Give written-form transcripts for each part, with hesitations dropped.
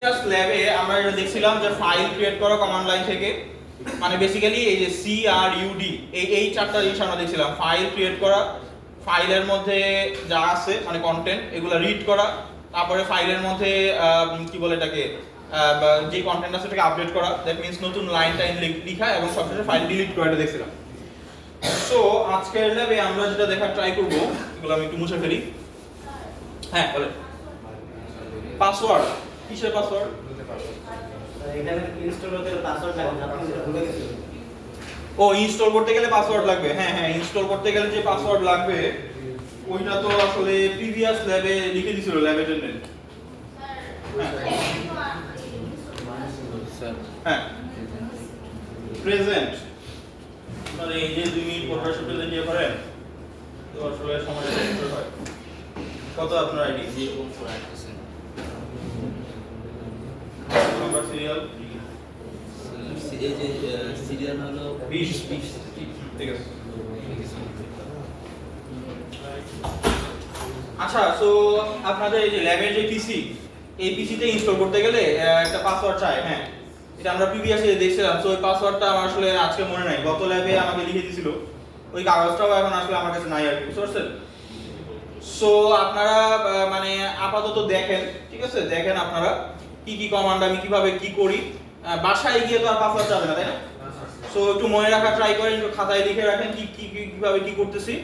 Just ল্যাবে আমরা এটা দেখছিলাম যে ফাইল ক্রিয়েট করা কমান্ড লাইন থেকে, মানে বেসিক্যালি এই যে সি আর ইউডি এই চারটা জিনিস আমরা দেখছিলাম। ফাইল ক্রিয়েট করা, ফাইলের মধ্যে যা আছে মানে কন্টেন্ট এগুলো রিড করা, তারপরে ফাইলের মধ্যে কি বলে এটাকে যে কন্টেন্ট আছে সেটাকে আপডেট করা, দ্যাট মিন্স নতুন লাইন টাইন লেখা এবং সবশেষে ফাইল ডিলিট করা, এটা দেখছিলাম। সো আজকের ল্যাবে আমরা যেটা দেখার ট্রাই করব, এগুলো আমি একটু মুছে ফেলি। হ্যাঁ বলে পাসওয়ার্ড, কিসের পাসওয়ার্ড? এখানে ইনস্টল করতে গেলে পাসওয়ার্ড লাগে, আপনি ভুলে গেছেন। ও ইনস্টল করতে গেলে পাসওয়ার্ড লাগবে। হ্যাঁ হ্যাঁ, ইনস্টল করতে গেলে যে পাসওয়ার্ড লাগবে ওইটা তো আসলে প্রিভিয়াস ল্যাবে লিখে দিছিল ল্যাব অ্যাটেন্ডেন্ট। হ্যাঁ প্রেজেন্ট, মানে এই যে 2 মিনিট পর প্রেজেন্ট দিয়ে করেন তো আসলে সময় বের হয়। কত আপনার আইডি? 0.4%। নাম্বার সিরিয়াল এই যে সিরিয়াল হলো 20 ঠিক আছে। আচ্ছা, সো আপনাদের এই যে ল্যাবের যে পিসি, এই পিসিতে ইনস্টল করতে গেলে একটা পাসওয়ার্ড চাই। হ্যাঁ, এটা আমরা প্রিভিয়াসে দেখছিলাম। সো ওই পাসওয়ার্ডটা আমার আসলে আজকে মনে নাই, গত ল্যাবে আমাকে লিখে দিছিল, ওই কাগজটাও এখন আসলে আমার কাছে নাই আর কি, বুঝতে পারছেন? সো আপনারা মানে আপাতত দেখেন, ঠিক আছে, দেখেন আপনারা কি কি কমান্ড আমি কিভাবে কি করি। বাসায় গিয়ে তো আর পাসওয়ার্ড যাবে না, তাই না? সো একটু মনে রাখা ট্রাই করেন, একটু খাতায় লিখে রাখেন কি কি কিভাবে কি করতেছি।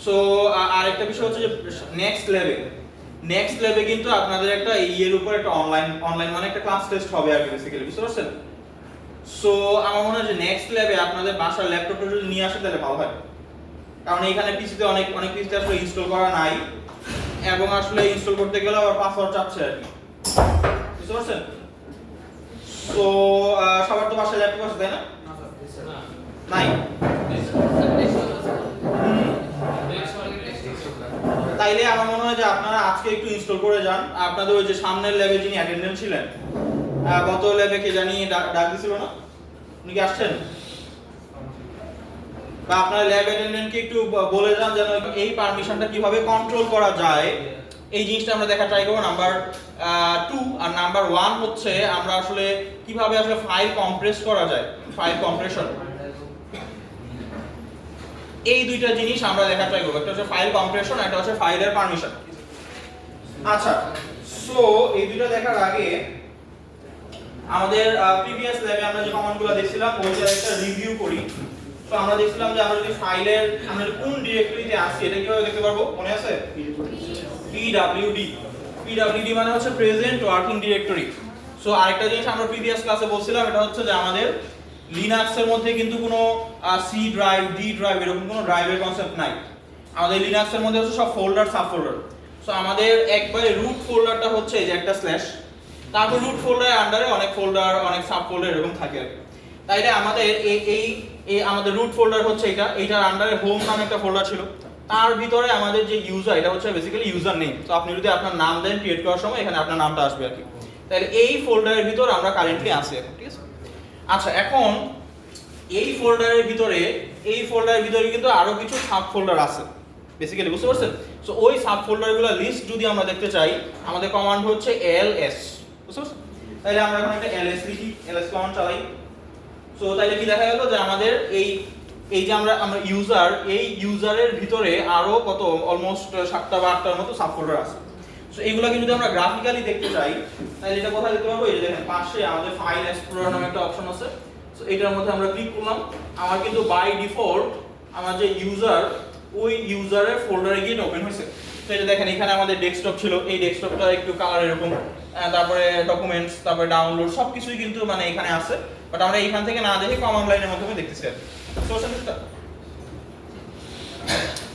সো আরেকটা বিষয় হচ্ছে যে নেক্সট লেভে কিন্তু আপনাদের একটা এর উপর একটা অনলাইন মানে একটা ক্লাস টেস্ট হবে আর কি, বেসিক্যালি, বুঝতে পারছেন? সো আমার মনে হয় যে নেক্সট লেভে আপনাদের বাসার ল্যাপটপটা যদি নিয়ে আসেন তাহলে ভালো হয়, কারণ এখানে পিসিতে অনেক পিসিতে আসলে ইনস্টল করা নাই এবং আসলে ইনস্টল করতে গেলে আবার পাসওয়ার্ড চাচ্ছে আর কি, বুঝতে পারছেন? সো সবার তো বাসায় ল্যাপটপ আছে, তাই না? নাই? তাইলে আমার মনে হয় যে আপনারা আজকে একটু ইনস্টল করে যান। আপনাদের ওই যে সামনের ল্যাবে যিনি অ্যাটেন্ডেন্ট ছিলেন, গত ল্যাবে কে জানি ডাক দিছিল না, উনি কি আসছেন? বা আপনার ল্যাব অ্যাটেন্ডেন্টকে একটু বলে যান যেন এই পারমিশনটা কিভাবে কন্ট্রোল করা যায়, এই জিনিসটা আমরা দেখা ট্রাই করব। নাম্বার 2 আর নাম্বার 1 হচ্ছে আমরা আসলে কিভাবে আসলে ফাইল কম্প্রেস করা যায়, ফাইল কম্প্রেশন, এই দুইটা জিনিস আমরা দেখা ট্রাই করব। একটা হচ্ছে ফাইল কম্প্রেশন, একটা হচ্ছে ফাইলের পারমিশন। আচ্ছা, সো এই দুইটা দেখার আগে আমাদের প্রিভিয়াস ল্যাবে আমরা যে কমান্ডগুলো দেখছিলাম ওইটার একটা রিভিউ করি। তো আমরা দেখছিলাম যে আমরা যদি ফাইলের আমরা কোন ডিরেক্টরিতে আছি এটা কিভাবে দেখতে পারবো, মনে আছে? PWD মানে হচ্ছে প্রেজেন্ট ওয়ার্কিং ডিরেক্টরি। সো আরেকটা জিনিস আমরা প্রিভিয়াস ক্লাসে বলছিলাম, এটা হচ্ছে যে আমাদের লিনাক্স এর মধ্যে কিন্তু কোনো সি ড্রাইভ, ডি ড্রাইভ এরকম কোনো ড্রাইভের কনসেপ্ট নাই। আমাদের লিনাক্স এর মধ্যে হচ্ছে সব ফোল্ডার, সাব ফোল্ডার। সো আমাদের একবারে রুট ফোল্ডারটা হচ্ছে এই যে একটা স্ল্যাশ, তারপর রুট ফোল্ডারের আন্ডারে অনেক ফোল্ডার, অনেক সাব ফোল্ডার এরকম থাকে আর কি। তাইলে আমাদের এই আমাদের রুট ফোল্ডার হচ্ছে এইটার আন্ডারে হোম নামে একটা ফোল্ডার ছিল, তার ভিতরে আমাদের যে ইউজার, এটা হচ্ছে বেসিক্যালি ইউজার নেম। তো আপনি যদি আপনার নাম দেন ক্রিয়েট করার সময় এখানে আপনার নামটা আসবে আর কি। তাহলে এই ফোল্ডারের ভিতর আমরা কারেন্টলি আছি এখন, ঠিক আছে? আচ্ছা, এখন এই ফোল্ডারের ভিতরে কিন্তু আরো কিছু সাব ফোল্ডার আছে বেসিক্যালি, বুঝতে পারছেন? সো ওই সাব ফোল্ডারগুলোর লিস্ট যদি আমরা দেখতে চাই, আমাদের কমান্ড হচ্ছে ls, বুঝতে পারছেন? তাহলে আমরা এখন একটা ls লিখি, ls কমান্ড চালাই। সো তাহলে কি দেখা গেল যে আমাদের এই যে আমরা ইউজার, এই ইউজারের ভিতরে আরো কত অলমোস্ট 7টা বা 8টার মতো সাব ফোল্ডার আছে। সো এইগুলোকে যদি আমরা গ্রাফিক্যালি দেখতে চাই তাহলে এটা কোথায় দেখতে পারবো? এই যে দেখেন পাশে আমাদের ফাইল এক্সপ্লোরার নামে একটা অপশন আছে। সো এটার মধ্যে আমরা ক্লিক করলাম, আমার কিন্তু বাই ডিফল্ট আমার যে ইউজার, ওই ইউজারের ফোল্ডারে গিয়ে ওপেন হয়েছে। তো এটা দেখেন এখানে আমাদের ডেস্কটপ ছিল, এই ডেস্কটপটা একটু কালার এরকম, তারপরে ডকুমেন্টস, তারপরে ডাউনলোড সবকিছুই কিন্তু মানে এখানে আছে, বাট আমরা এখান থেকে না দেখে কমান্ড লাইনের মাধ্যমে দেখতেছি আর কি।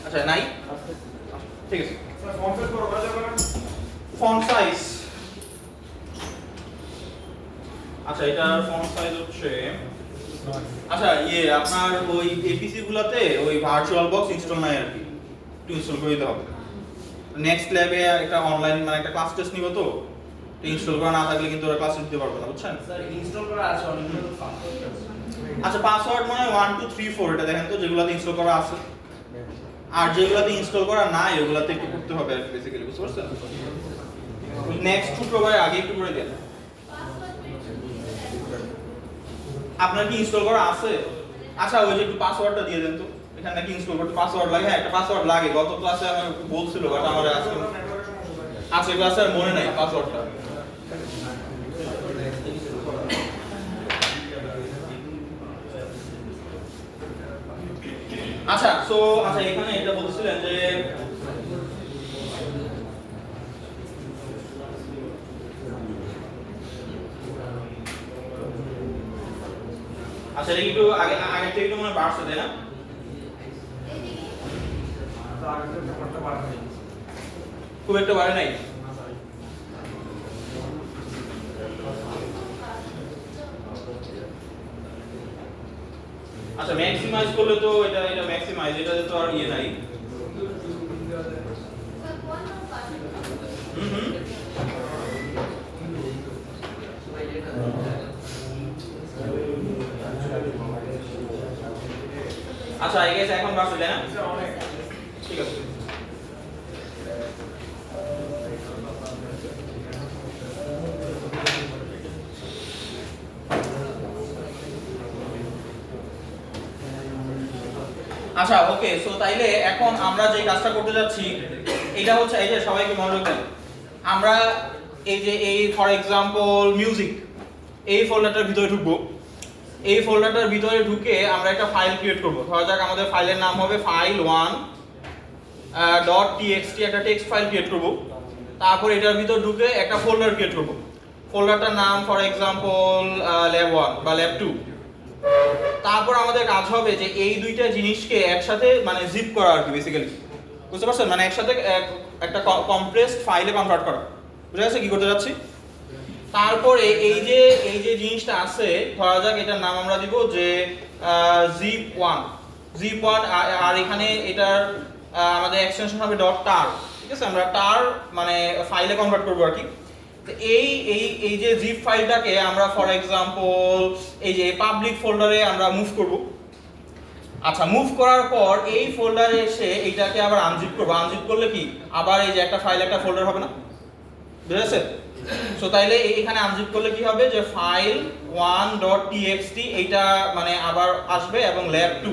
আচ্ছা নাই, ঠিক আছে। ফন্ট সাইজ, আচ্ছা এটার ফন্ট সাইজ হচ্ছে, আচ্ছা আপনার ওই এপিসি গুলাতে ওই ভার্চুয়াল বক্স ইনস্টল নাই আর কি, একটু ইনস্টল করে দিতে হবে। নেক্সট ল্যাবে একটা অনলাইন মানে একটা ক্লাস টেস্ট নিব, তো ইনস্টল করা না থাকলে কিন্তু ওরা ক্লাস দিতে পারবে না, বুঝছেন? স্যার ইনস্টল করা আছে অনেকগুলো পাসওয়ার্ড আছে। আচ্ছা পাসওয়ার্ড মানে 1 2 3 4 এটা দেখেন তো, যেগুলাতে ইনস্টল করা আছে আর যেগুলাতে ইনস্টল করা নাই ওগুলাতে একটু করতে হবে আর বেসিক্যালি, বুঝতে পারছেন? নেক্সট টু প্রোভাইড আগে একটু করে দেন। আপনার কি ইনস্টল করা আছে? আচ্ছা ওই যে একটু পাসওয়ার্ডটা দিয়ে দেন তো, এখানে নাকি ইনস্টল করতে পাসওয়ার্ড লাগে। হ্যাঁ একটা পাসওয়ার্ড লাগে, গত ক্লাসে আমার বলছিল, বাট আমার আজকে ক্লাসে আর মনে নাই পাসওয়ার্ডটা। আচ্ছা সো আচ্ছা এখানে এটা বলছিলেন যে আচ্ছা এটা একটু আগে থেকে একটু মনে হয় বাড়ছে তাই না? খুব একটা বাড়ে নাই। আচ্ছা ম্যাক্সিমাইজ করলে তো এটা ম্যাক্সিমাইজ, এটাতে তো আর ইয়ে নাই। হুম আচ্ছা আই গেস এখন বাড়ছে তাই না? ঠিক আছে। আচ্ছা ওকে সো তাইলে এখন আমরা যে কাজটা করতে যাচ্ছি এটা হচ্ছে এই যে সবাইকে মনে রাখবেন, আমরা এই ফর এক্সাম্পল মিউজিক এই ফোল্ডারটার ভিতরে ঢুকবো। এই ফোল্ডারটার ভিতরে ঢুকে আমরা একটা ফাইল ক্রিয়েট করব। ধরা যাক আমাদের ফাইলের নাম হবে file1.txt, একটা টেক্সট ফাইল ক্রিয়েট করব। তারপর এটার ভিতর ঢুকে একটা ফোল্ডার ক্রিয়েট করব। ফোল্ডারটার নাম ফর এক্সাম্পল lab1 বা lab2। তারপর আমাদের কাজ হবে যে এই দুইটা জিনিসকে একসাথে মানে জিপ করা আর কি, বেসিক্যালি বুঝতে পারছেন, মানে একসাথে একটা কম্প্রেসড ফাইলে কনভার্ট করা। বুঝা গেছে কি করতে যাচ্ছি? তারপরে এই যে জিনিসটা আছে, ধরা যাক এটার নাম আমরা দিব যে zip1 আর এখানে এটার আমাদের এক্সটেনশন হবে .tar, ঠিক আছে? আমরা tar মানে ফাইলে কনভার্ট করব আর কি। তো এই যে জিপ ফাইলটাকে আমরা ফর এক্সাম্পল এই যে পাবলিক ফোল্ডারে আমরা মুভ করব। আচ্ছা মুভ করার পর এই ফোল্ডারে এসে এইটাকে আবার আনজিপ করব। আনজিপ করলে কি আবার এই যে একটা ফাইল একটা ফোল্ডার হবে না? বুঝেছে? সো তাইলে এখানে আনজিপ করলে কি হবে যে file1.txt এইটা মানে আবার আসবে এবং lab2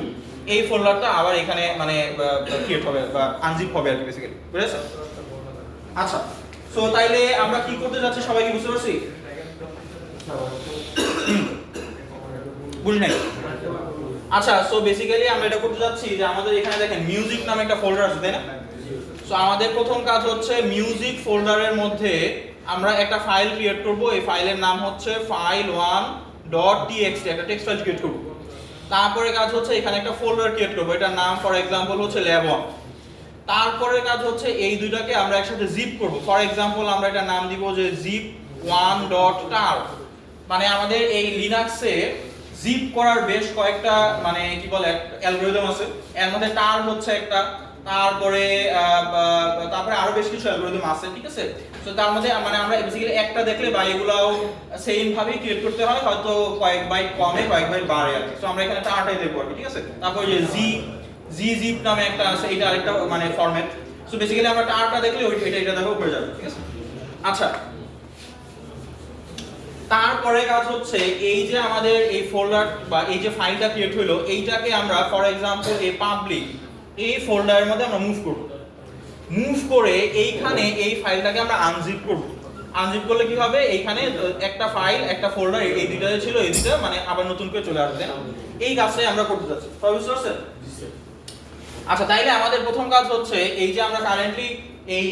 এই ফোল্ডারটা আবার এখানে মানে ক্রিয়েট হবে বা আনজিপ হবে আর কি, বেসিক্যালি বুঝেছে? আচ্ছা সো তাইলে আমরা কি করতে যাচ্ছি সবাই কি বুঝতে পারছি? বুঝি নাই? আচ্ছা সো বেসিক্যালি আমরা এটা করতে যাচ্ছি যে আমাদের এখানে দেখেন মিউজিক নামে একটা ফোল্ডার আছে তাই না? সো আমাদের প্রথম কাজ হচ্ছে মিউজিক ফোল্ডারের মধ্যে আমরা একটা ফাইল ক্রিয়েট করব। এই ফাইলের নাম হচ্ছে file1.txt, একটা টেক্সট ফাইল ক্রিয়েট করব। তারপরে কাজ হচ্ছে এখানে একটা ফোল্ডার ক্রিয়েট করব, এটার নাম ফর এক্সাম্পল হচ্ছে lab1। তারপরে কাজ হচ্ছে এই দুইটাকে আমরা একসাথে জিপ করব। ফর এক্সাম্পল আমরা এটার নাম দিব যে zip1.tar। মানে আমাদের এই লিনাক্সে জিপ করার বেশ কয়েকটা মানে কি বলে অ্যালগরিদম আছে, এর মধ্যে টার হচ্ছে একটা, তারপরে আরো বেশ কিছু অ্যালগরিদম আছে, ঠিক আছে? তো তার মধ্যে মানে আমরা বেসিক্যালি একটা দেখলে বা এগুলাও সেম ভাবেই ক্রিয়েট করতে হয়, হয়তো কয়েক বাইট কমে কয়েক বাইট বাড়ে আর কি। তো আমরা এখানে টারটাই দেখব আর কি, ঠিক আছে? তারপর যে জিপ নামে একটা আছে, এটা আরেকটা মানে ফরম্যাট। সো বেসিক্যালি আমরা টারটা দেখলে এটা দেখো উপরে যাবে, ঠিক আছে? আচ্ছা তারপরে কাজ হচ্ছে এই যে আমাদের এই ফোল্ডার বা এই যে ফাইলটা ক্রিয়েট হলো এইটাকে আমরা ফর এক্সাম্পল এই পাবলিক এই ফোল্ডারের মধ্যে আমরা মুভ করব। মুভ করে এইখানে এই ফাইলটাকে আমরা আনজিপ করব। আনজিপ করলে কি হবে, এইখানে একটা ফাইল একটা ফোল্ডার এই দুইটা ছিল এই দুইটা মানে আবার নতুন করে চলে আসবে। এই কাজটাই আমরা করতে যাচ্ছি, বুঝতে পারছেন? আচ্ছা তাইলে আমাদের প্রথম কাজ হচ্ছে এই যে আমরা কারেন্টলি এই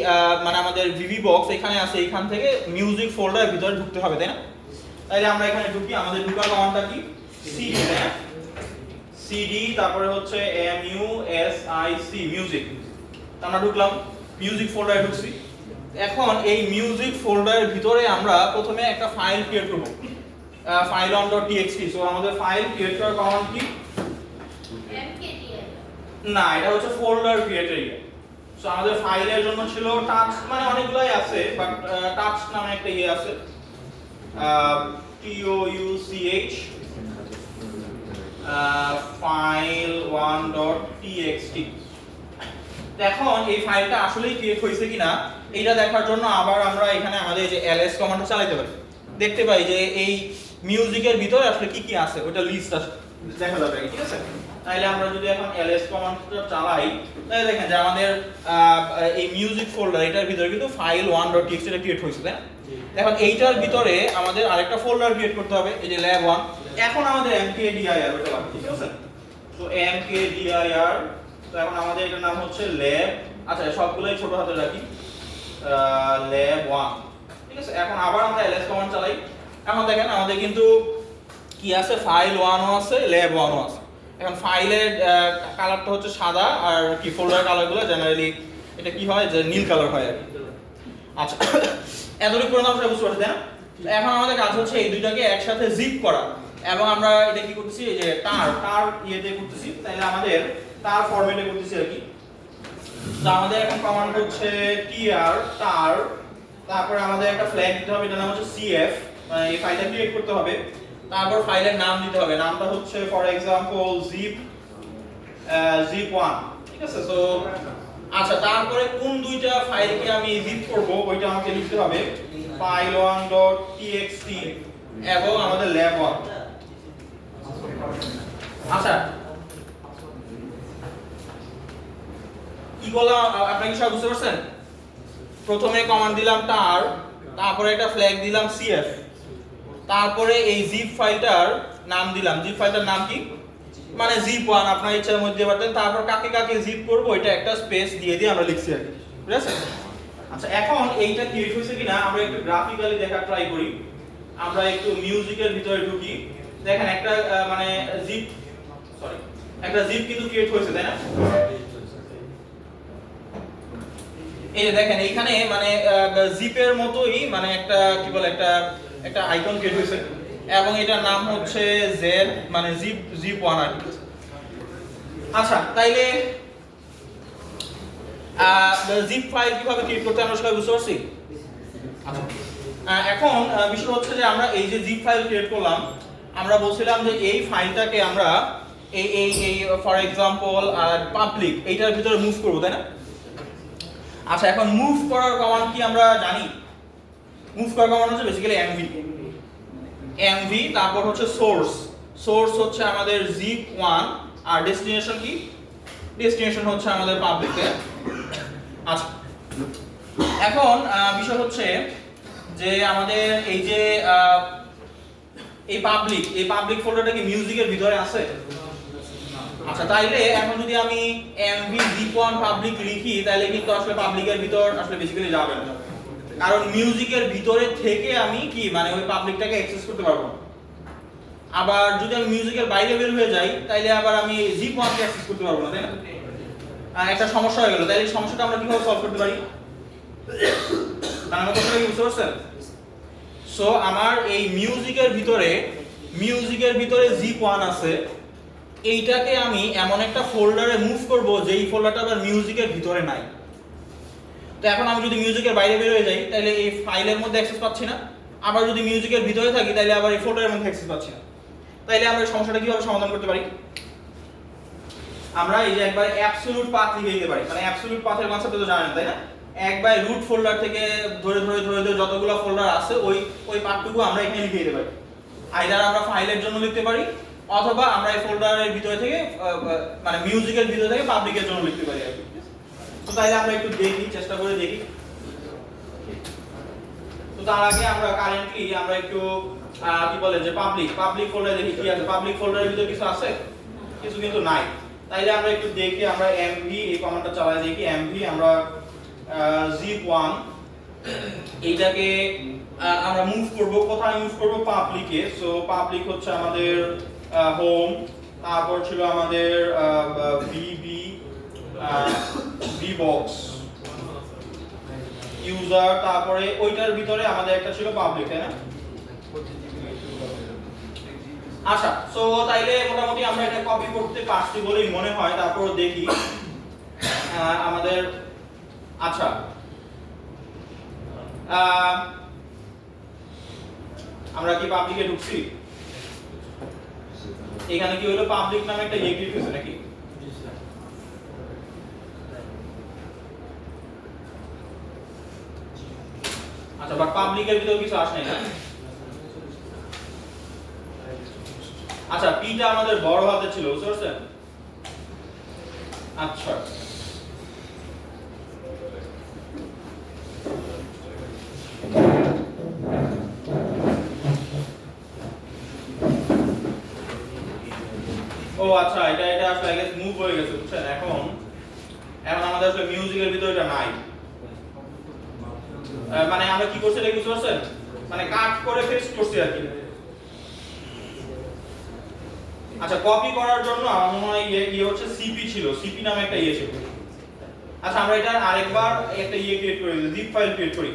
মানে আমাদের ভিভি বক্স এখানে আছে, এইখান থেকে মিউজিক ফোল্ডারের ভিতরে ঢুকতে হবে তাই না? তাইলে আমরা এখানে ঢুকি, আমাদের ঢোকার কমান্ডটা কি cd, হ্যাঁ cd, তারপরে হচ্ছে music মিউজিক। আমরা ঢুকলাম মিউজিক ফোল্ডারে ঢুকছি। এখন এই মিউজিক ফোল্ডারের ভিতরে আমরা প্রথমে একটা ফাইল ক্রিয়েট করব, file1.txt। সো আমাদের ফাইল ক্রিয়েট করার কমান্ড কি? না এটা হচ্ছে ফোল্ডার ক্রিয়েটর। সো আমাদের ফাইলের জন্য ছিল টাচ, মানে অনেকগুলাই আছে বাট টাচ নামে একটা ইয়ে আছে, touch file1.txt। এখন এই ফাইলটা আসলেই ক্রিয়েট হয়েছে কিনা এইটা দেখার জন্য আবার আমরা এখানে আমাদের যে ls কমান্ডটা চালাতে পারি। দেখতে পাই যে এই মিউজিকের ভিতরে আসলে কি কি আছে ওটা লিস্ট দেখা যাবে, ঠিক আছে? তাইলে আমরা যদি এখন ls কমান্ডটা চালাই তাহলে দেখেন যে আমাদের এই মিউজিক ফোল্ডার এটার ভিতরে কিন্তু ফাইল 1.txt এটা ক্রিয়েট হয়েছে, তাই না? এখন এইটার ভিতরে আমাদের আরেকটা ফোল্ডার ক্রিয়েট করতে হবে, এই যে lab1। এখন আমাদের mkdir ওটা লাগবে, ঠিক আছে? তো mkdir, তো এখন আমাদের এটার নাম হচ্ছে lab, আচ্ছা সবগুলোই ছোট হাতে রাখি, lab1, ঠিক আছে? এখন আবার আমরা ls কমান্ড চালাই। এখন দেখেন আমাদের কিন্তু কি আছে, ফাইল 1 ও আছে, lab1 ও আছে। এখন ফাইলের কালারটা হচ্ছে সাদা আর কি ফোল্ডার কালারগুলো জেনারেলি এটা কি হয় যে নীল কালার হয় আর কি। আচ্ছা এতটুকু পর্যন্ত আমরা বুঝতে পারছি, তাই না? এখন আমাদের কাজ হচ্ছে এই দুইটাকে একসাথে জিপ করা, এবং আমরা এটা কি করতেছি, এই যে তার ইয়েতে করতেছি, তাইলে আমাদের তার ফরম্যাটে করতেছি আর কি। তো আমাদের এখন কমান্ড হচ্ছে tr তার, তারপরে আমাদের একটা ফ্ল্যাগ দিতে হবে, এটার নাম হচ্ছে cf, মানে এই ফাইলটা ক্রিয়েট করতে হবে। তারপর ফাইলের নাম দিতে হবে, নামটা হচ্ছে ফর एग्जांपल zip1, ঠিক আছে? সো আচ্ছা তারপরে কোন দুইটা ফাইলকে আমি জিপ করব ওইটা আমাকে লিখতে হবে, file1.txt এবং আমাদের lab1। আচ্ছা কি করলাম আপনারা কি সব বুঝতে পারছেন? প্রথমে কমান্ড দিলাম তার, তারপরে একটা ফ্ল্যাগ দিলাম cf, তারপরে এই জিপ ফাইলটার নাম দিলাম, জিপ ফাইলটার নাম কি মানে zip1 আপনার ইচ্ছার মধ্যে দিতে পারতেন। তারপর কাকে কাকে জিপ করব এটা একটা স্পেস দিয়ে আমরা লিখছি আর কি, ঠিক আছে? আচ্ছা এখন এইটা ক্রিয়েট হয়েছে কিনা আমরা একটু গ্রাফিক্যালি দেখা ট্রাই করি। আমরা একটু মিউজিকের ভিতরে ঢুকি, দেখেন একটা মানে একটা জিপ কিন্তু ক্রিয়েট হয়েছে, তাই না? এই যে দেখেন এইখানে মানে জিপের মতোই মানে একটা কি বলে একটা আইকন ক্রিয়েট হয়েছে, এবং এটার নাম হচ্ছে z মানে zip1 আর কি। আচ্ছা তাইলে জিপ ফাইল কিভাবে ক্রিয়েট করতে আমরা সবাই বুঝতে পারছি। আচ্ছা এখন বিষয় হচ্ছে যে আমরা এই যে জিপ ফাইল ক্রিয়েট করলাম, আমরা বলছিলাম যে এই ফাইলটাকে আমরা এই ফর एग्जांपल পাবলিক এইটার ভিতরে মুভ করব, তাই না? আচ্ছা এখন মুভ করার কমান্ড কি আমরা জানি? মুভ করার কমান্ড হচ্ছে বেসিক্যালি mv, তারপর হচ্ছে সোর্স হচ্ছে আমাদের zip1 আর ডেস্টিনেশন কি, ডেস্টিনেশন হচ্ছে আমাদের পাবলিকে। আচ্ছা এখন বিষয় হচ্ছে যে আমাদের এই যে এই পাবলিক ফোল্ডারটা কি মিউজিকের ভিতরে আছে? আচ্ছা তাইলে এখন যদি আমি mv zip1 পাবলিক লিখি তাহলে কিন্তু আসলে পাবলিকের ভিতর আসলে বেসিক্যালি যাবে না, কারণ মিউজিকের ভিতরে থেকে আমি কি মানে ওই পাবলিকটাকে অ্যাক্সেস করতে পারবো না। আবার যদি আমি মিউজিকের বাইরে বের হয়ে যাই তাইলে আবার আমি zip1 কে অ্যাক্সেস করতে পারবো না, তাই না? একটা সমস্যা হয়ে গেল। তাইলে এই সমস্যাটা আমরা কিভাবে সলভ করতে পারি? মানে আমার কথাটা কি বুঝতে পারছেন? সো আমার এই মিউজিকের ভিতরে zip1 আছে, এইটাকে আমি এমন একটা ফোল্ডারে মুভ করব যেই ফোল্ডারটা আবার মিউজিকের ভিতরে নাই। তো এখন আমি যদি মিউজিকের বাইরে বের হয়ে যাই তাহলে এই ফাইলের মধ্যে অ্যাক্সেস পাচ্ছি না, আবার যদি মিউজিকের ভিতরে থাকি তাহলে আবার এই ফোল্ডারের মধ্যে অ্যাক্সেস পাচ্ছি না। তাইলে আমরা এই সমস্যাটা কিভাবে সমাধান করতে পারি? আমরা এই যে একবার অ্যাবসলিউট পাথ লিখে দিতে পারি, মানে অ্যাবসলিউট পাথের কনসেপ্ট তো জানেন, তাই না? একবার রুট ফোল্ডার থেকে ধরে যতগুলো ফোল্ডার আছে ওই পাথটুকু আমরা এখানে লিখে দিতে পারি। আইদার আমরা ফাইলের জন্য লিখতে পারি অথবা আমরা এই ফোল্ডারের ভিতরে থেকে মানে মিউজিকের ভিতরে থেকে পাবলিকের জন্য লিখতে পারি আর কি। তো তাইলে আমরা একটু দেখি, চেষ্টা করে দেখি। তো তার আগে আমরা কারেন্টলি আমরা একটু কি বলে যে পাবলিক ফোল্ডারে দেখি কি আছে। পাবলিক ফোল্ডারের ভিতরে কিছু আছে? কিছু কিন্তু নাই। তাইলে আমরা একটু দেখি, আমরা mv এই কমান্ডটা চালাই দেখি। mv আমরা zip1 এইটাকে আমরা মুভ করব, কোথায় মুভ করব? পাবলিকে। সো পাবলিক হচ্ছে আমাদের হোম, তারপর ছিল আমাদের bbox ইউজার, তারপরে ওইটার ভিতরে আমাদের একটা ছিল পাবলিক, তাই না? আচ্ছা সো তাইলে মোটামুটি আমরা এটা কপি করতে পারছি বলেই মনে হয়। তারপর দেখি আমাদের আচ্ছা আমরা কি পাবলিকে ঢুকছি? এখানে কি হলো পাবলিক নামে একটা ইয়ে ক্রিয়েট হয়েছে নাকি? আচ্ছা বাট পাবলিকের ভিতরে কিছু আসে না। আচ্ছা পিটা আমাদের বড় হাতে ছিল, বুঝতে পারছেন? আচ্ছা ও আচ্ছা, এটা এটা আসলে আই গেস মুভ হয়ে গেছে, বুঝছেন? এখন এখন আমাদের আসলে মিউজিকের ভিতরে এটা নাই। মানে আমরা কি করছি এটা বুঝতে পারছেন? মানে কাট করে পেস্ট করছি আর কি। আচ্ছা কপি করার জন্য আমার মনে হয় ইয়ে হচ্ছে সিপি ছিল, সিপি নামে একটা ইয়ে ছিল। আচ্ছা আমরা এটা আরেকবার একটা ইয়ে ক্রিয়েট করি, জিপ ফাইল ক্রিয়েট করি।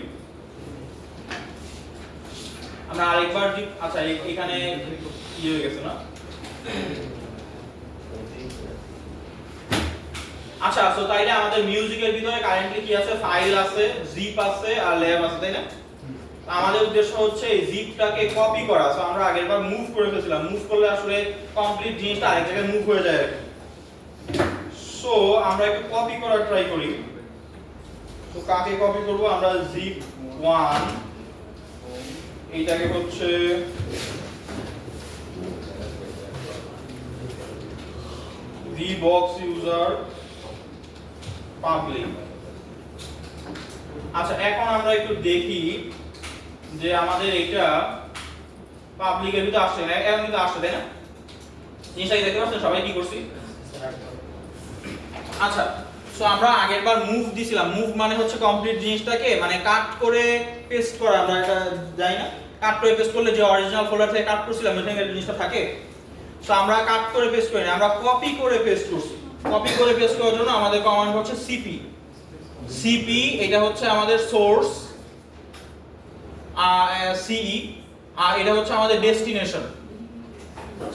আমরা আরেকবার জিপ, আচ্ছা এখানে ইয়ে হয়ে গেছে না? আচ্ছা সো তাইলে আমাদের মিউজিকের ভিতরে কারেন্টলি কি আছে? ফাইল আছে, জিপ আছে আর ল্যাব আছে, তাই না? আমাদের উদ্দেশ্য হচ্ছে এই জিপটাকে কপি করা। সো আমরা আগেরবার মুভ করে ফেলেছিলাম, মুভ করলে আসলে কমপ্লিট জিনিসটা আরেক জায়গায় মুভ হয়ে যায়। সো আমরা একটু কপি করার ট্রাই করি। তো কাকে কপি করব? আমরা জিপ 1 এইটাকে হচ্ছে vbox user public। আচ্ছা এখন আমরা একটু দেখি যে আমাদের এটা পাবলিকের ভিতরে আসছে না, এখন কিন্তু আসছে, তাই না? জিনিসটা দেখতে পাচ্ছেন সবাই কি করছি? আচ্ছা সো আমরা আগেরবার মুভ দিছিলাম, মুভ মানে হচ্ছে কমপ্লিট জিনিসটাকে মানে কাট করে পেস্ট করা। আমরা এটা জানি না কাট করে পেস্ট করলে যে অরিজিনাল ফোল্ডার থেকে কাট করছিলাম ওখানে এই জিনিসটা থাকে। সো আমরা কাট করে পেস্ট করি না, আমরা কপি করে পেস্ট করছি। কপি করে পেস্ট করার জন্য আমাদের কমান্ড হচ্ছে সিপি। সিপি এটা হচ্ছে আমাদের সোর্স, সিই, আর এটা হচ্ছে আমাদের ডেস্টিনেশন।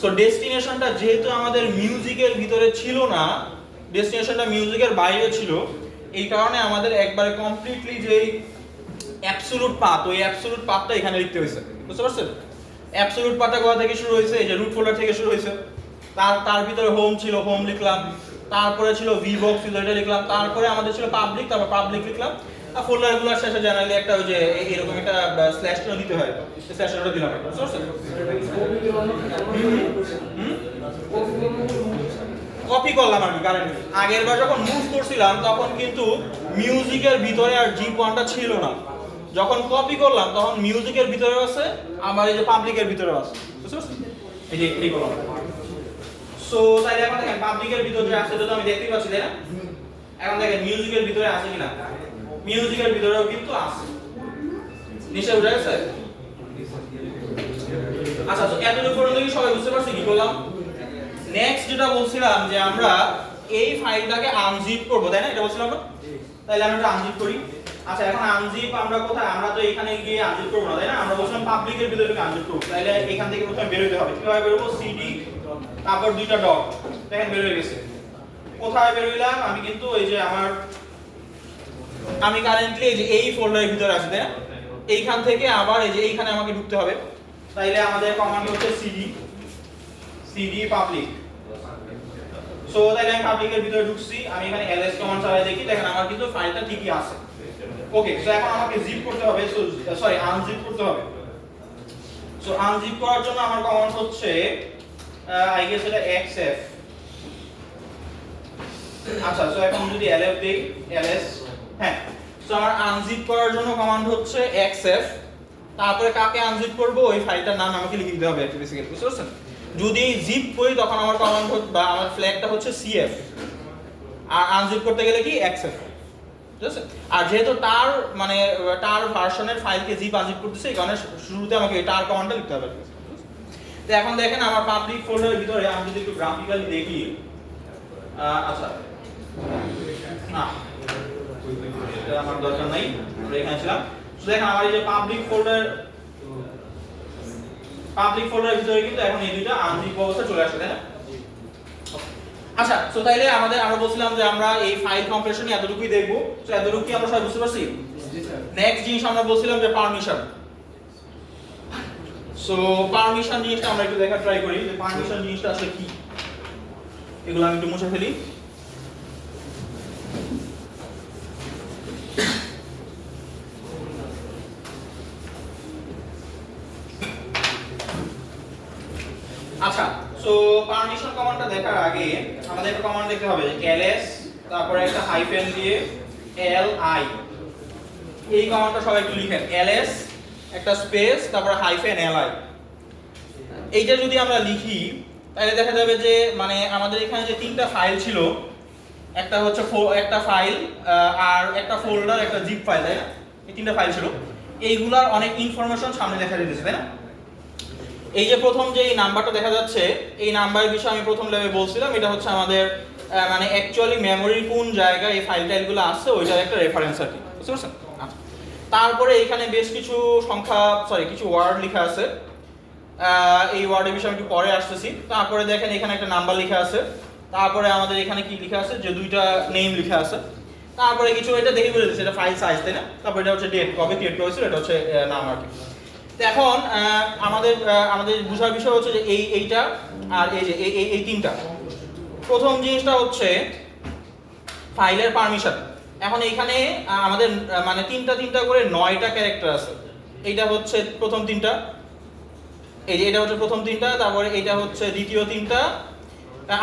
সো ডেস্টিনেশনটা যেহেতু আমাদের মিউজিকের ভিতরে ছিল না, ডেস্টিনেশনটা মিউজিকের বাইরে ছিল, এই কারণে আমাদের একবারে কমপ্লিটলি যে অ্যাবসলিউট পাথ, ওই অ্যাবসলিউট পাথটা এখানে লিখতে হয়েছে, বুঝতে পারছেন? অ্যাবসলিউট পাথটা কোথা থেকে শুরু হয়েছে? এই যে রুট ফোল্ডার থেকে শুরু হয়েছে। তার ভিতরে হোম ছিল, হোম লিখলাম। তারপরে ছিল vbox ছিল, এটা লিখলাম। তারপরে আমাদের ছিল পাবলিক, তারপর পাবলিক লিখলাম। আর ফোল্ডারগুলোর শেষে জেনারেলি একটা ওই যে এরকম একটা স্ল্যাশটা দিতে হয়, স্ল্যাশটা দিলাম, বুঝতে পারছেন? কপি করলাম আর কি। কারণ আগের বার যখন মুভ করছিলাম তখন কিন্তু মিউজিকের ভিতরে আর জিপ1টা ছিল না। যখন কপি করলাম তখন মিউজিকের ভিতরে আছে, আমার এই যে পাবলিকের ভিতরে আছে, বুঝতে পারছেন? এই যে এই করলাম। সো তাইলে এখন দেখেন পাবলিকের ভিতরে আছে, এটা তো আমি দেখতেই পাচ্ছি, তাই না? এখন দেখেন মিউজিকের ভিতরে আছে কিনা? মিউজিকের ভিতরেও কিন্তু আছে। নিচে উঠে গেছে? আচ্ছা তো এতটুকু পর্যন্ত কি সবাই বুঝতে পারছি কি করলাম? নেক্সট যেটা বলছিলাম যে আমরা এই ফাইলটাকে আনজিপ করব, তাই না? এটা বলছিলাম না? তাইলে আমরা এটা আনজিপ করি। আচ্ছা এখন আনজিপ আমরা কোথায়? আমরা তো এখানে গিয়ে আনজিপ করব না, তাই না? আমরা বলছিলাম পাবলিকের ভিতরে আনজিপ করব। তাইলে এখান থেকে প্রথমে বের হতে হবে। কিভাবে বের হবো? সিডি তারপর দুইটা ডট, দেখেন বের হয়ে গেছে। কোথায় বের হইলাম? আমি কিন্তু এই যে আমি কারেন্টলি এই যে এই ফোল্ডারের ভিতরে আছি, তাই না? এইখান থেকে আবার এই যে এইখানে আমাকে ঢুকতে হবে। তাইলে আমাদের কমান্ড হচ্ছে সিডি পাবলিক। সো তাইলে আমি পাবলিকের ভিতরে ঢুকছি, আমি এখানে ls কমান্ড চালাই দেখি, দেখেন আমার কিন্তু ফাইলটা ঠিকই আছে। ওকে, সো এখন আমাকে জিপ করতে হবে, সরি আনজিপ করতে হবে। সো আনজিপ করার জন্য আমার কমান্ড হচ্ছে আই গেস এটা xf। আচ্ছা সো এখন যদি lf দেই, ls, হ্যাঁ। সো আমার আনজিপ করার জন্য কমান্ড হচ্ছে xf। তারপরে কাকে আনজিপ করব ওই ফাইলটার নাম আমাকে লিখে দিতে হবে একটু বেসিক্যালি, বুঝতে পারছেন? যদি জিপ করি তখন আমার কমান্ড বা আমার ফ্ল্যাগটা হচ্ছে cf, আর আনজিপ করতে গেলে কি xf, ঠিক আছে? আর যেহেতু তার মানে তার ভার্সনের ফাইলকে জিপ আনজিপ করতেছে, এই কারণে শুরুতে আমাকে তার কমান্ডটা লিখতে হবে। তো এখন দেখেন আমার পাবলিক ফোল্ডারের ভিতরে আমি যদি একটু গ্রাফিক্যালি দেখি, আচ্ছা না এটা আমার দরকার নাই, আমরা এখানে ছিলাম। তো দেখেন আমার এই যে পাবলিক ফোল্ডারের ভিতরে কিন্তু এখন এই দুইটা আনজিপ অবস্থা চলে আসছে, তাই না? আচ্ছা সো তাইলে আমরা বলছিলাম যে আমরা এই ফাইল কম্প্রেশনে এতটুকুই দেখব। সো এতটুকু কি আমরা সবাই বুঝতে পারছি? নেক্সট জিনিস আমরা বলছিলাম যে পারমিশন। সো পারমিশন জিনিসটা আমরা একটু দেখার ট্রাই করি যে পারমিশন জিনিসটা আসলে কি। এগুলো আমি একটু মুছে ফেলি। আচ্ছা সো পারমিশন কমান্ডটা দেখার আগে আমাদের একটা কমান্ড দেখতে হবে যে ls তারপরে একটা হাইফেন দিয়ে li, এই কমান্ডটা সবাই একটু লিখেন, ls একটা স্পেস তারপরে হাইফেন li। এইটা যদি আমরা লিখি তাহলে দেখা যাবে যে মানে আমাদের এখানে যে তিনটা ফাইল ছিল, একটা হচ্ছে একটা ফাইল আর একটা ফোল্ডার একটা জিপ ফাইল, তাই না? এই তিনটা ফাইল ছিল, এইগুলার অনেক ইনফরমেশন সামনে দেখা যেতেছে, তাই না? এই যে প্রথম যে এই নাম্বারটা দেখা যাচ্ছে, এই নাম্বারের বিষয়ে আমি প্রথম লেভেলে বলছিলাম, এটা হচ্ছে আমাদের মানে অ্যাকচুয়ালি মেমোরির কোন জায়গায় এই ফাইল টাইলগুলো আছে ওইটার একটা রেফারেন্স আর কি, বুঝতে পারছেন? আচ্ছা, তারপরে এখানে বেশ কিছু সংখ্যা কিছু ওয়ার্ড লেখা আছে, এই ওয়ার্ডের বিষয়ে আমি একটু পরে আসতেছি। তারপরে দেখেন এখানে একটা নাম্বার লেখা আছে, তারপরে আমাদের এখানে কি লেখা আছে যে দুইটা নেম লেখা আছে, তারপরে কিছু এটা দেখে বলে দিচ্ছে এটা ফাইল সাইজ, তাই না? তারপরে এটা হচ্ছে ডেট, কবে ক্রিয়েট করেছিল, এটা হচ্ছে নাম আর কি। তো এখন আমাদের বোঝার বিষয় হচ্ছে যে এইটা আর এই যে এই তিনটা। প্রথম জিনিসটা হচ্ছে ফাইলের পারমিশন। এখন এইখানে আমাদের মানে তিনটা করে 9টা ক্যারেক্টার আছে। এইটা হচ্ছে প্রথম তিনটা, এই যে এটা হচ্ছে প্রথম তিনটা, তারপরে এটা হচ্ছে দ্বিতীয় তিনটা।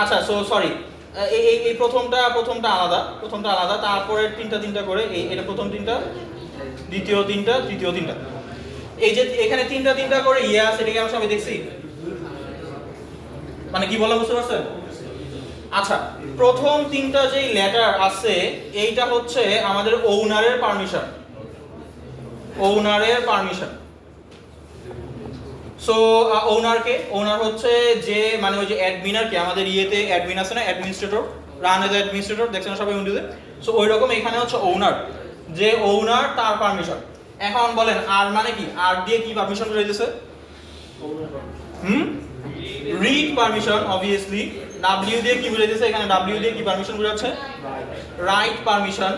আচ্ছা সরি, এই প্রথমটা আলাদা, তারপরে তিনটা করে এটা প্রথম তিনটা, দ্বিতীয় তিনটা, তৃতীয় তিনটা। এই যে এখানে তিনটা করে আছে, এটাকে আমরা সবাই দেখছি, মানে কি বলা বুঝতে পারছেন? আচ্ছা, প্রথম তিনটা যে লেটার আছে এইটা হচ্ছে আমাদের ওনারের পারমিশন। সো ওনার হচ্ছে যে মানে ওই যে অ্যাডমিনার কি আমাদের ইয়েতে অ্যাডমিন আছে না, অ্যাডমিনিস্ট্রেটর, রান এজ অ্যাডমিনিস্ট্রেটর, দেখছেন সবাই উইন্ডোজে। সো ওই রকম এখানে হচ্ছে ওনার তার পারমিশন। এখন বলেন আর মানে কি, আর দিয়ে কি পারমিশন করে দিতেছে? Read permission obviously. w দিয়ে কি বুঝাইতেছে এখানে? w দিয়ে কি পারমিশন বোঝাচ্ছে? Right permission.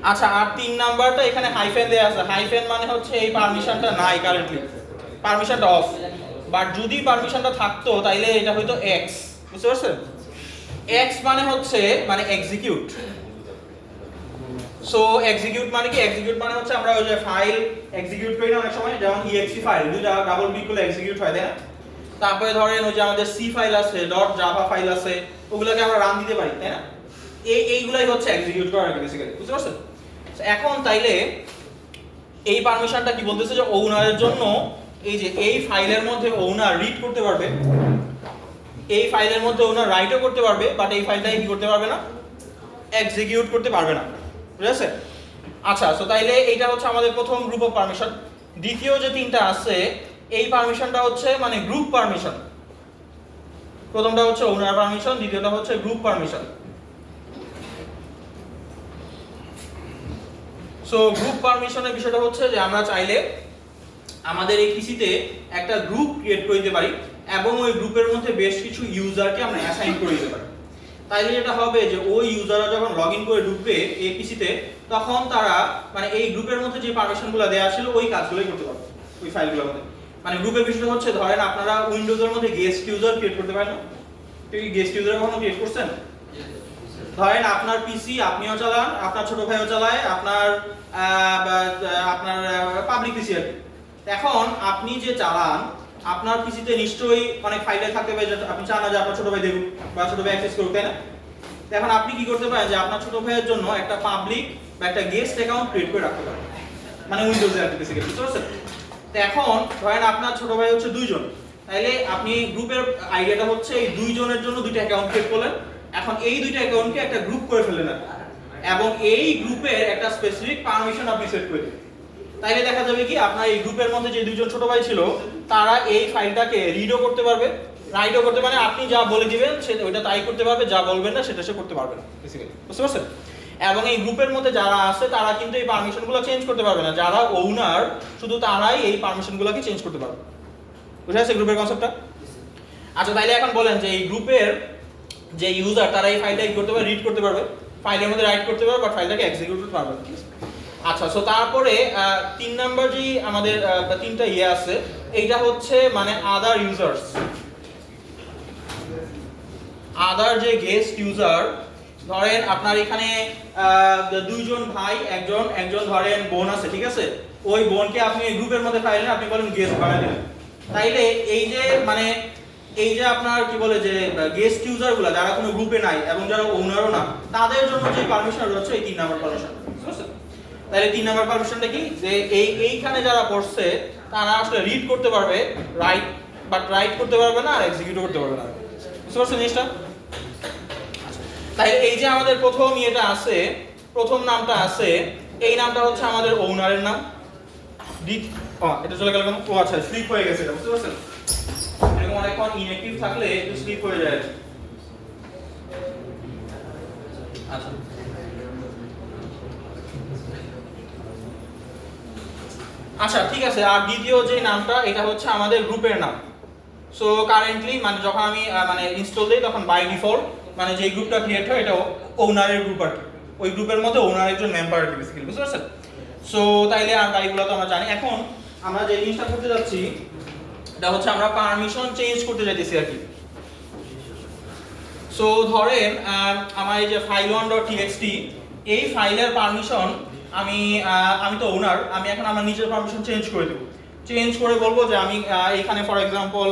আচ্ছা, আর 3 নাম্বারটা এখানে হাইফেন দেয়া আছে, হাইফেন মানে হচ্ছে এই পারমিশনটা নাই কারেন্টলি, পারমিশনটা অফ। বাট যদি পারমিশনটা থাকতো তাইলে এটা হয়তো x, বুঝতে পারছেন? x মানে হচ্ছে মানে এক্সিকিউট। সো এক্সিকিউট মানে কি? এক্সিকিউট মানে হচ্ছে আমরা ওই যে ফাইল এক্সিকিউট করি না অনেক সময়, যেমন exe ফাইল দুইটা ডাবল ক্লিক করলে এক্সিকিউট হয়, তাই না? তারপরে ধরেন ওই যে আমাদের c ফাইল আছে, .java ফাইল আছে, ওগুলোকে আমরা রান দিতে পারি, তাই না? এইগুলাই হচ্ছে এক্সিকিউট করা বেসিক্যালি, বুঝতে পারছেন? এখন তাইলে এই পারমিশনটা কি বলতেছে যে ওনারের জন্য এই যে এই ফাইলের মধ্যে ওনার রিড করতে পারবে, এই ফাইলের মধ্যে ওনার রাইটও করতে পারবে, বাট এই ফাইলটাকে কি করতে পারবে না? এক্সিকিউট করতে পারবে না, ঠিক আছে? আচ্ছা, সো তাইলে এইটা হচ্ছে আমাদের প্রথম গ্রুপ অফ পারমিশন। দ্বিতীয় যে তিনটা আছে এই পারমিশনটা হচ্ছে মানে গ্রুপ পারমিশন। প্রথমটা হচ্ছে ওনার পারমিশন, দ্বিতীয়টা হচ্ছে গ্রুপ পারমিশন। সো গ্রুপ পারমিশনের বিষয়টা হচ্ছে যে আমরা চাইলে আমাদের এই পিসিতে একটা গ্রুপ ক্রিয়েট করে দিতে পারি এবং ওই গ্রুপের মধ্যে বেশ কিছু ইউজারকে আমরা অ্যাসাইন করে দিতে পারি। তাইলে যেটা হবে যে ওই ইউজাররা যখন লগইন করে ঢুকবে এই পিসিতে, তখন তারা মানে এই গ্রুপের মধ্যে যে পারমিশনগুলো দেওয়া ছিল ওই কাজগুলোই করতে পারবে ওই ফাইলগুলোর মধ্যে। মানে গ্রুপের বিষয়টা হচ্ছে ধরেন আপনারা উইন্ডোজের মধ্যে গেস্ট ইউজার ক্রিয়েট করতে পারেন না? তো এই গেস্ট ইউজার কখনো ক্রিয়েট করছেন? ধরেন আপনার পিসি আপনিও চালান, আপনার ছোট ভাইও চালায়, আপনার পাবলিক পিসি আর কি। এখন আপনি যে চালান আপনার পিসিতে নিশ্চয়ই অনেক ফাইলে থাকতে পারে যেটা আপনি চান না যে আপনার ছোট ভাই দেখুক বা ছোট ভাই অ্যাক্সেস করুক, তাই না? এখন আপনি কি করতে পারেন যে আপনার ছোট ভাইয়ের জন্য একটা পাবলিক বা একটা গেস্ট অ্যাকাউন্ট ক্রিয়েট করে রাখতে পারেন, মানে উইন্ডোজে আর কি বেসিক্যালি, বুঝতে পারছেন? তো এখন ধরেন আপনার ছোট ভাই হচ্ছে 2 জন, তাইলে আপনি গ্রুপের আইডিয়াটা হচ্ছে এই 2 জনের জন্য 2টা অ্যাকাউন্ট ক্রিয়েট করলেন। এখন এই 2টা অ্যাকাউন্টকে একটা গ্রুপ করে ফেললেন এবং এই গ্রুপের একটা স্পেসিফিক পারমিশন আপনি সেট করে দিন। তাইলে দেখা যাবে কি আপনার এই গ্রুপের মধ্যে যে 2 জন ছোট ভাই ছিল তারা এই ফাইলটাকে রিডও করতে পারবে, রাইটও করতে পারে। আপনি যা বলে দিবেন সে ওইটা তাই করতে পারবে, যা বলবেন না সেটা সে করতে পারবে না বেসিক্যালি, বুঝতে পারছেন? এবং এই গ্রুপের মধ্যে যারা আছে তারা কিন্তু এই পারমিশনগুলো চেঞ্জ করতে পারবে না, যারা ওনার শুধু তারাই এই পারমিশনগুলোকে চেঞ্জ করতে পারবে, বুঝা যাচ্ছে গ্রুপের কনসেপ্টটা? আচ্ছা, তাইলে এখন বলেন যে এই গ্রুপের যে ইউজার তারা এই ফাইলটা কি করতে পারবে? রিড করতে পারবে, ফাইলের মধ্যে রাইট করতে পারবে, বাট ফাইলটাকে এক্সিকিউট করতে পারবে। আচ্ছা, সো তারপরে 3 নাম্বার যে আমাদের 3টা আছে, এইটা হচ্ছে মানে আদার ইউজার্স, আদার যে গেস্ট ইউজার। ধরেন আপনার এখানে 2 জন ভাই, একজন ধরেন বোন আছে, ঠিক আছে? ওই বোনকে আপনি এই গ্রুপের মধ্যে ফাইলে আপনি বলেন গেস্ট বানাই দিলেন। তাইলে এই যে মানে এই যে আপনার কি বলে যে গেস্ট ইউজারগুলো যারা কোনো গ্রুপে নাই এবং যারা ওনারও না তাদের জন্য যে পারমিশন রয়েছে এই 3 নাম্বার পারমিশন, বুঝতে পারছেন? তাহলে 3 নাম্বার পারমিশনটা কি, যে এইখানে যারা পড়ছে তারা আসলে রিড করতে পারবে, রাইট করতে পারবে না আর এক্সিকিউট করতে পারবে না, বুঝতে পারছেন জিনিসটা? তাই এই যে আমাদের প্রথম ইয়েটা আছে, প্রথম নামটা আছে, এই নামটা হচ্ছে আমাদের ওনারের নাম। এটা চলে গেল কেন? ও আচ্ছা, স্লিপ হয়ে গেছে এটা, বুঝতে পারছেন? এরকম অনেকক্ষণ ইনঅ্যাক্টিভ থাকলে একটু স্লিপ হয়ে যায়। আচ্ছা, আচ্ছা ঠিক আছে। আর দ্বিতীয় যে নামটা এটা হচ্ছে আমাদের গ্রুপের নাম। সো কারেন্টলি মানে যখন আমি মানে ইনস্টল দেই তখন বাই ডিফল্ট মানে যে গ্রুপটা ক্রিয়েট হয় এটা ওনারের গ্রুপ আর কি, ওই গ্রুপের মধ্যে ওনার একজন মেম্বার আর কি বেসিক্যালি, বুঝতে পারছেন? সো তাইলে আর বাকিগুলো তো আমরা জানি। এখন আমরা যে জিনিসটা করতে যাচ্ছি এটা হচ্ছে আমরা পারমিশন চেঞ্জ করতে যাইতেছি আর কি। সো ধরেন আমার এই যে file1.txt এই ফাইলের পারমিশন আমি তো ওনার, আমি এখন আমার নিজের পারমিশন চেঞ্জ করে দেব। চেঞ্জ করে বলবো যে আমি এখানে ফর এক্সাম্পল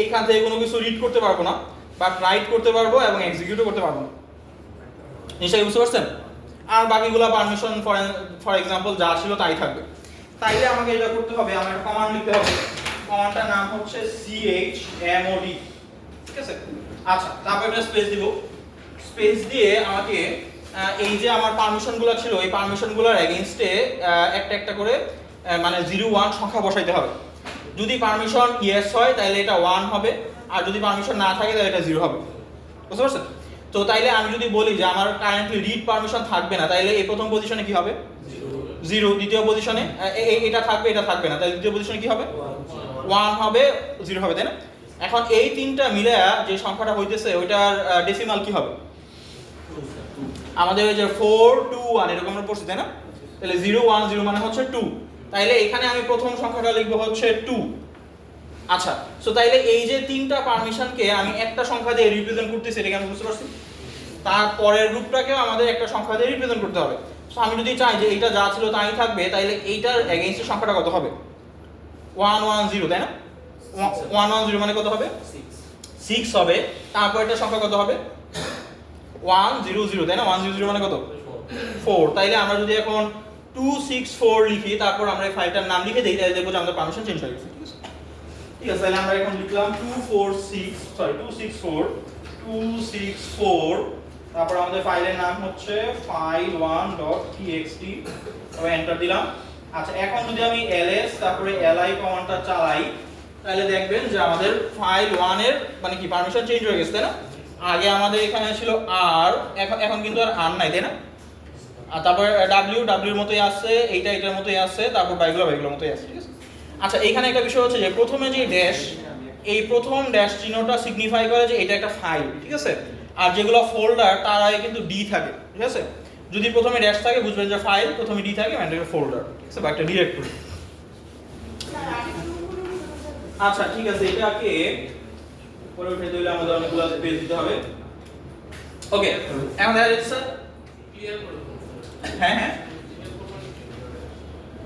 এইখান থেকে কোনো কিছু রিড করতে পারবো না, বাট রাইট করতে পারবো এবং এক্সিকিউটও করতে পারবো না। নিশ্চয়ই বুঝতে পারছেন? আর বাকিগুলো পারমিশন ফর এক্সাম্পল যা ছিল তাই থাকবে। তাইলে আমাকে এটা করতে হবে, আমার একটা কমান্ড লিখতে হবে। কমান্ডটার নাম হচ্ছে chmod, ঠিক আছে? আচ্ছা, তারপর একটা স্পেস দিব। স্পেস দিয়ে আমাকে এই যে আমার পারমিশনগুলো ছিল এই পারমিশনগুলোর এগেইনস্টে একটা একটা করে মানে 0 1 সংখ্যা বসাইতে হবে। যদি পারমিশন ইয়েস হয় তাহলে এটা 1 হবে, আর যদি পারমিশন না থাকে তাহলে এটা 0 হবে, বুঝতে পারছেন? তো তাইলে আমি যদি বলি যে আমার কারেন্টলি রিড পারমিশন থাকবে না, তাইলে এই প্রথম পজিশনে কি হবে? 0। দ্বিতীয় পজিশনে এটা থাকবে, এটা থাকবে না, তাহলে দ্বিতীয় পজিশনে কি হবে? 1 হবে, 0 হবে, তাই না? এখন এই তিনটা মিলে যে সংখ্যাটা হইতেছে ওইটার ডেসিমাল কি হবে? আমাদের ওই যে 4 2 1 এরকম আমরা পড়ছি, তাই না? তাহলে 0 1 0 মানে হচ্ছে 2। তাইলে এখানে আমি প্রথম সংখ্যাটা লিখবো হচ্ছে 2। আচ্ছা, সো তাইলে এই যে তিনটা পারমিশনকে আমি একটা সংখ্যা দিয়ে রিপ্রেজেন্ট করতেছি, এটা কি আমি বুঝতে পারছি? তারপরের গ্রুপটাকেও আমাদের একটা সংখ্যা দিয়ে রিপ্রেজেন্ট করতে হবে। সো আমি যদি চাই যে এটা যা ছিল তাই থাকবে, তাইলে এইটার এগেইনস্টের সংখ্যাটা কত হবে? 1 1 0, তাই না? 1 1 0 মানে কত হবে? 6 হবে। তারপর এটা সংখ্যা কত হবে? 1 0 0, তাই না? 1 0 0 মানে কত? 4। তাইলে আমরা যদি এখন 264 লিখি, তারপর আমরা এই ফাইলটার নাম লিখে দেই, তাহলে দেখবো যে আমাদের পারমিশন চেঞ্জ হয়ে গেছে, ঠিক আছে? ঠিক আছে, তাহলে আমরা এখন লিখলাম 264, তারপর আমাদের ফাইলের নাম হচ্ছে file1.txt, তবে এন্টার দিলাম। আচ্ছা, এখন যদি আমি ls তারপরে li কমান্ডটা চালাই তাহলে দেখবেন যে আমাদের file1 এর মানে কি পারমিশন চেঞ্জ হয়ে গেছে, তাই না? আগে আমাদের এখানে ছিল r, এখন কিন্তু আর r নাই, তাই না? আর তারপর w এর মতোই আছে, এইটা এটার মতোই আছে, তারপর বাইগুলোর মতোই আছে, ঠিক আছে? আচ্ছা, এখানে একটা বিষয় হচ্ছে যে প্রথমে যে ড্যাশ, এই প্রথম ড্যাশ চিহ্নটা সিগনিফাই করে যে এটা একটা ফাইল, ঠিক আছে? আর যেগুলো ফোল্ডার তার আগে কিন্তু ডি থাকে, ঠিক আছে? যদি প্রথমে ড্যাশ থাকে বুঝবেন যে ফাইল, প্রথমে ডি থাকে মানে এটা ফোল্ডার, ঠিক আছে? বা একটা ডিরেক্টরি। আচ্ছা ঠিক আছে, এটাকে পরে উঠে দিলে আমাদের অনেকগুলো পেজ দিতে হবে। ওকে, এখন দেখা যাচ্ছে স্যার ক্লিয়ার করে। হ্যাঁ হ্যাঁ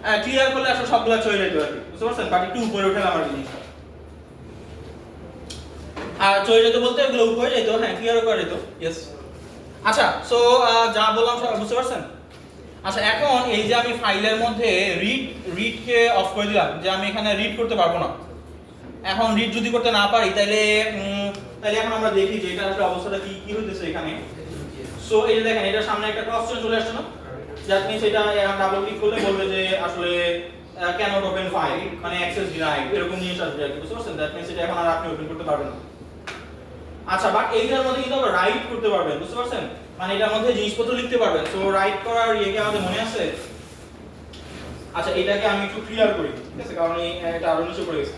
হ্যাঁ, ক্লিয়ার করলে আসলে সবগুলা চলে যেত আর কি, বুঝতে পারছেন? বাকি একটু উপরে উঠে আমার জিনিসটা আর চলে যেত বলতে এগুলো উপরে যেত, হ্যাঁ ক্লিয়ার করে যেত, ইয়েস। আচ্ছা, সো যা বললাম সব বুঝতে পারছেন? আচ্ছা, এখন এই যে আমি ফাইলের মধ্যে রিডকে অফ করে দিলাম, যে আমি এখানে রিড করতে পারবো না। এখন রিড যদি করতে না পারি তাহলে এখন আমরা দেখি যে এটা আসলে অবস্থাটা কি হইতেছে এখানে। সো এই যে দেখেন, এটার সামনে একটা ক্রস চিহ্ন চলে আসছে না? দ্যাট মিন্স এটা ডাবল ক্লিক করলে বলবে যে আসলে ক্যানট ওপেন ফাইল, মানে অ্যাক্সেস ডিনাইড, এরকম জিনিস আসবে আর কি, বুঝতে পারছেন? দ্যাট মিন্স এটা এখন আর আপনি ওপেন করতে পারবেন না। আচ্ছা, বাট এইটার মধ্যে কিন্তু আবার রাইট করতে পারবেন, বুঝতে পারছেন? মানে এটার মধ্যে জিনিসপত্র লিখতে পারবেন। সো রাইট করার ইয়েকে আমাদের মনে আছে? আচ্ছা, এটাকে আমি একটু ক্লিয়ার করি, ঠিক আছে? কারণ এটা আরো নিচে পড়ে গেছে।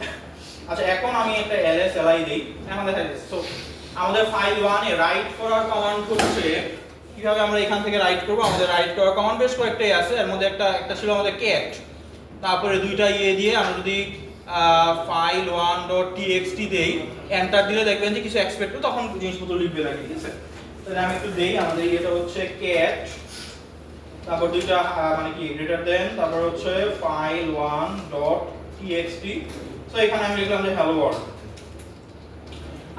আচ্ছা, এখন আমি একটা ls li দেই, এখন দেখা যাচ্ছে। সো আমাদের ফাইল1 এ রাইট করার কমান্ড হচ্ছে কিভাবে আমরা এখান থেকে রাইট করব। আমাদের রাইট করার কমান্ড বেশ কয়েকটাই আছে, এর মধ্যে একটা ছিল আমাদের cat, তারপরে দুইটা দিয়ে আমরা যদি file1.txt দেই, এন্টার দিলে দেখবেন যে কিছু এক্সপেক্ট করব, তখন জিনিসপত্র লিখবে লাগে, ঠিক আছে? তাহলে আমি একটু দেই, আমাদের এটা হচ্ছে cat, তারপর দুইটা মানে কি গ্রেটার দেন, তারপর হচ্ছে file1. txt। সো এখানে আমি লিখলাম যে হ্যালো ওয়ার্ল্ড।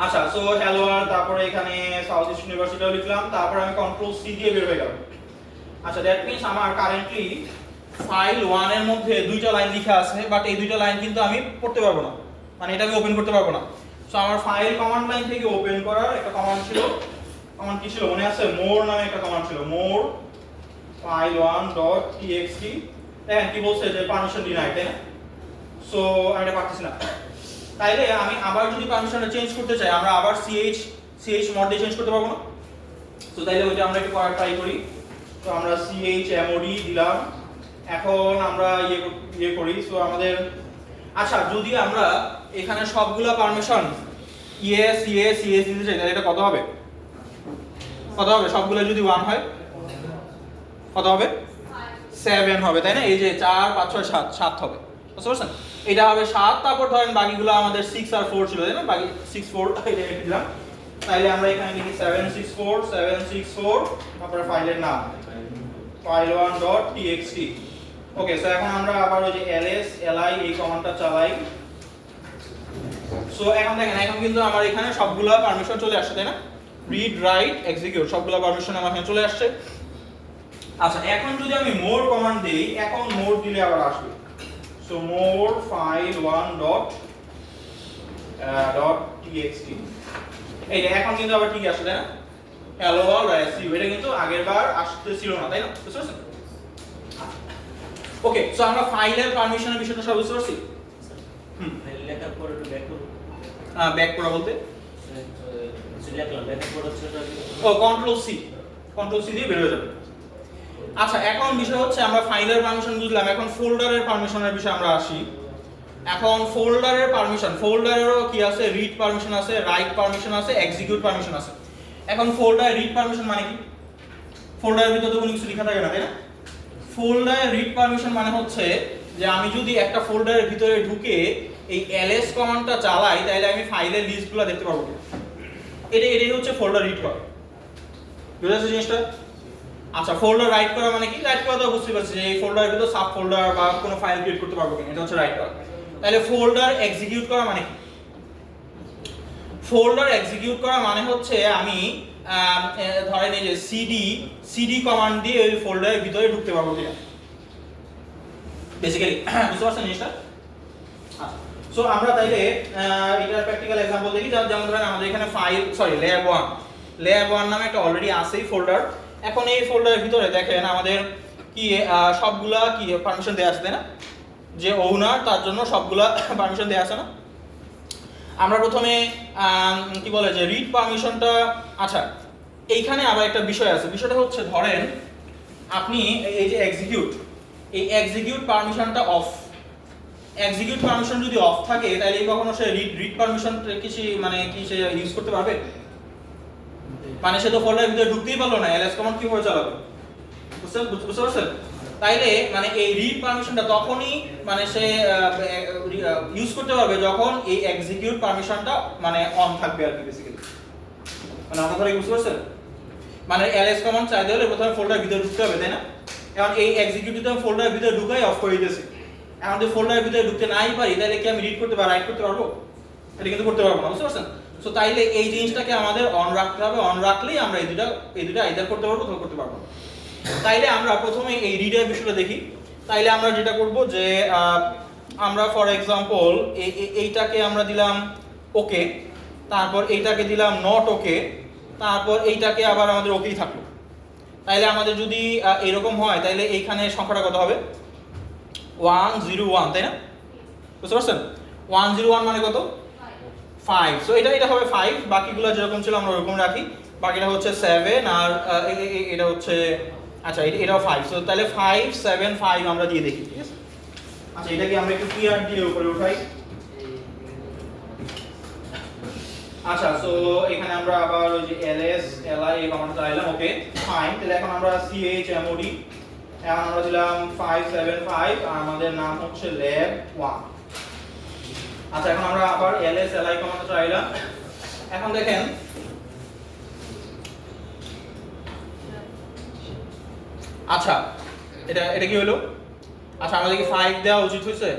আচ্ছা, সো হ্যালো ওয়ার্ল্ড, তারপরে এখানে সাউথ ইস্ট ইউনিভার্সিটিও লিখলাম, তারপরে আমি কন্ট্রোল সি দিয়ে বের হয়ে গেলাম। আচ্ছা, দ্যাট মিন্স আমার কারেন্টলি ফাইল 1 এর মধ্যে দুইটা লাইন লেখা আছে, বাট এই দুইটা লাইন কিন্তু আমি পড়তে পারবো না, মানে এটা আমি ওপেন করতে পারবো না। সো আমার ফাইল কমান্ড লাইন থেকে ওপেন করার একটা কমান্ড ছিল, কমান্ড কি ছিল মনে আছে? মোর নামে একটা কমান্ড ছিল, মোর file1.txt। দেখেন কি বলছে যে পারমিশন ডিনাইড, তাই না? সো আমি এটা পাচ্ছি না। তাইলে আমি আবার যদি পারমিশনটা চেঞ্জ করতে চাই, আমরা আবার ch mod দিয়ে চেঞ্জ করতে পারবো না? সো তাইলে ওইটা আমরা একটু করার ট্রাই করি। তো আমরা chmod দিলাম, এখন আমরা ইয়ে করি। সো আমাদের, আচ্ছা যদি আমরা এখানে সবগুলা পারমিশন ইয়েস ইয়েস ইয়েস দিতে চাই, তাহলে এটা কত হবে? কত হবে? সবগুলা যদি 1 হয় কত হবে? 7 হবে, তাই না? এই যে 4 5 6 7 7 হবে, বুঝতে পারছেন? এটা হবে 7, তারপর ধরেন বাকিগুলো আমাদের 6 আর 4 ছিল, তাই না? বাকি 6 4 এটা লিখে দিলাম। তাইলে আমরা এখানে লিখি 764 তারপর ফাইলের নাম file1.txt। ওকে, সো এখন আমরা আবার ওই যে ls li এই কমান্ডটা চালাই। সো এখন দেখেন, এখন কিন্তু আমার এখানে সবগুলা পারমিশন চলে আসছে, তাই না? রিড রাইট এক্সিকিউট সবগুলা পারমিশন আমার এখানে চলে আসছে। আচ্ছা, এখন যদি আমি মোর কমান্ড দেই, এখন মোর দিলে আবার আসবে। সো মোর file1.txt এই যে এখন কিন্তু আবার ঠিক আসছে, তাই না? হ্যালো ওয়ার্ল্ড এসইউ, এটা কিন্তু আগের বার আসতে ছিল না, তাই না? বুঝতে পারছেন? ওকে, সো আমরা ফাইলের পারমিশনের বিষয়টা সব বুঝতে পারছি। ফাইল লেখার পর একটু ব্যাক করুন। ব্যাক করা বলতে লিখলাম ব্যাক করা হচ্ছে এটা ও কন্ট্রোল সি দিয়ে বের হয়ে যাবে। আচ্ছা, এখন বিষয় হচ্ছে আমরা ফাইলের পারমিশন বুঝলাম, এখন ফোল্ডারের পারমিশনের বিষয়ে আমরা আসি। এখন ফোল্ডারের পারমিশন, ফোল্ডারেরও কি আছে? রিড পারমিশন আছে, রাইট পারমিশন আছে, এক্সিকিউট পারমিশন আছে। এখন ফোল্ডারে রিড পারমিশন মানে কি? ফোল্ডারের ভিতরে তো কোনো কিছু লেখা থাকে না, তাই না? ফোল্ডারে রিড পারমিশন মানে হচ্ছে যে আমি যদি একটা ফোল্ডারের ভিতরে ঢুকে এই ls কমান্ডটা চালাই, তাহলে আমি ফাইলের লিস্টগুলো দেখতে পারবো। এটাই হচ্ছে ফোল্ডার রিড করা, বুঝতে পারছেন জিনিসটা? আচ্ছা, ফোল্ডার রাইট করা মানে কি? রাইট করা তো বুঝতে পারছি যে এই ফোল্ডারের ভিতর সাব ফোল্ডার বা কোনো ফাইল ক্রিয়েট করতে পারবো কিনা, এটা হচ্ছে রাইট করা। তাহলে ফোল্ডার এক্সিকিউট করা মানে কি? ফোল্ডার এক্সিকিউট করা মানে হচ্ছে আমি ধরেন এই যে cd কমান্ড দিয়ে ওই ফোল্ডারের ভিতরে ঢুকতে পারবো কিনা, বেসিক্যালি বুঝতে পারছেন জিনিসটা? আচ্ছা, সো আমরা তাইলে এটার প্র্যাকটিক্যাল एग्जांपल দেখি। যেমন ধরেন আমাদের এখানে ল্যাব 1 নামে একটা অলরেডি আছেই ফোল্ডার। এখন এই ফোল্ডারের ভিতরে দেখেন আমাদের কি সবগুলা কি পারমিশন দেয়া আছে, তাই না? যে ওনার তার জন্য সবগুলা পারমিশন দেয়া আছে না? আমরা প্রথমে কি বলে যে রিড পারমিশনটা, আচ্ছা এইখানে আবার একটা বিষয় আছে। বিষয়টা হচ্ছে ধরেন আপনি এই যে এই এক্সিকিউট পারমিশনটা অফ, এক্সিকিউট পারমিশন যদি অফ থাকে তাহলে কখনো সে রিড পারমিশন কিছু মানে কি সে ইউজ করতে পারবে? মানে সে তো ফোল্ডারের ভিতরে ঢুকতেই পারলো না, ls কমান্ড কিভাবে চালাবে? বুঝতে পারছেন? তাইলে মানে এই রিড পারমিশনটা তখনই মানে সে ইউজ করতে পারবে যখন এই এক্সিকিউট পারমিশনটা মানে অন থাকবে আর কি, বেসিক্যালি। মানে আপনারা কি বুঝতে পারছেন? মানে ls কমান্ড চাইতে হলে প্রথমে ফোল্ডারের ভিতরে ঢুকতে হবে, তাই না? এখন এই এক্সিকিউটিভ আমি ফোল্ডারের ভিতরে ঢুকাই অফ করে দিয়েছি। এখন যদি ফোল্ডারের ভিতরে ঢুকতে নাই পারি, তাহলে কি আমি রিড করতে বা রাইট করতে পারবো? এটা কিন্তু করতে পারবো না, বুঝতে পারছেন? সো তাইলে এই জিনিসটাকে আমাদের অন রাখতে হবে। অন রাখলেই আমরা এই দুটো আইদার করতে পারবো অথবা করতে পারবো না। তাইলে আমরা প্রথমে এই রিডের বিষয়টা দেখি। তাইলে আমরা যেটা করব যে আমরা ফর এক্সাম্পল এইটাকে আমরা দিলাম ওকে, তারপর এইটাকে দিলাম নট ওকে, তারপর এইটাকে আবার আমাদের ওকেই থাকলো। তাইলে আমাদের যদি এরকম হয় তাইলে এইখানে সংখ্যাটা কত হবে? 101, তাই না? বুঝতে পারছেন? 101 মানে কত? 5। সো এটা হবে 5, বাকিগুলো যেরকম ছিল আমরা ওরকম রাখি। বাকিটা হচ্ছে 7 আর এটা হচ্ছে, আচ্ছা এটাও 5। সো তাহলে 5 7 5 আমরা দিয়ে দেখি, ঠিক আছে? আচ্ছা, এটাকে আমরা একটু টিআর দিয়ে উপরে উঠাই। আচ্ছা, সো এখানে আমরা আবার ওই যে ls li এই কমান্ডটা চাইলাম, ওকে ফাইন। তাহলে এখন আমরা chmod এখন আমরা দিলাম 575 আর আমাদের নাম হচ্ছে lab 1। আচ্ছা, এখন আমরা আবার ls li কমান্ডটা চাইলাম। এখন দেখেন আচ্ছা এটা কি হলো? আচ্ছা, আমাদের কি 5 দেওয়া উচিত হয়েছে?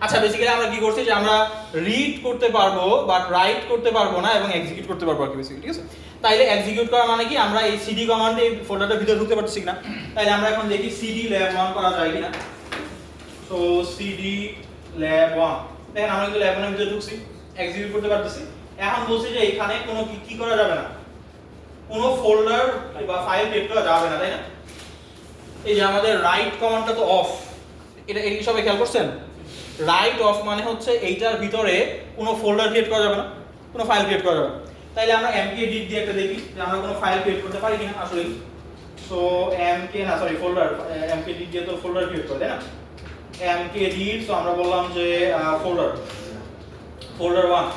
আচ্ছা বেসিক্যালি আমরা কি করছি যে আমরা রিড করতে পারবো বাট রাইট করতে পারবো না এবং এক্সিকিউট করতে পারবো আর কি বেসিক্যালি, ঠিক আছে? তাইলে এক্সিকিউট করা মানে কি আমরা এই সিডি কমান্ডে এই ফোল্ডারটার ভিতরে ঢুকতে পারছি কিনা। তাইলে আমরা এখন দেখি সিডি ল্যাব 1 করা যায় কিনা। সো সিডি ল্যাব 1, দেখেন আমরা কিন্তু ল্যাব 1 এর ভিতরে ঢুকছি, এক্সিকিউট করতে পারতেছি। এখন বলছি যে এখানে কোনো কি করা যাবে না, কোনো ফোল্ডার বা ফাইল ক্রিয়েট করা যাবে না, তাই না? এই যে আমাদের রাইট কমান্ডটা তো অফ, এটা এই সবাই খেয়াল করছেন? রাইট অফ মানে হচ্ছে এইটার ভিতরে কোনো ফোল্ডার ক্রিয়েট করা যাবে না, কোনো ফাইল ক্রিয়েট করা যাবে না। তাইলে আমরা mkdir দিয়ে একটা দেখি যে আমরা কোনো ফাইল ক্রিয়েট করতে পারি কিনা আসলে। সো ফোল্ডার mkdir দিয়ে তো ফোল্ডার ক্রিয়েট করে, তাই না? mkdir, সো আমরা বললাম যে ফোল্ডার 1।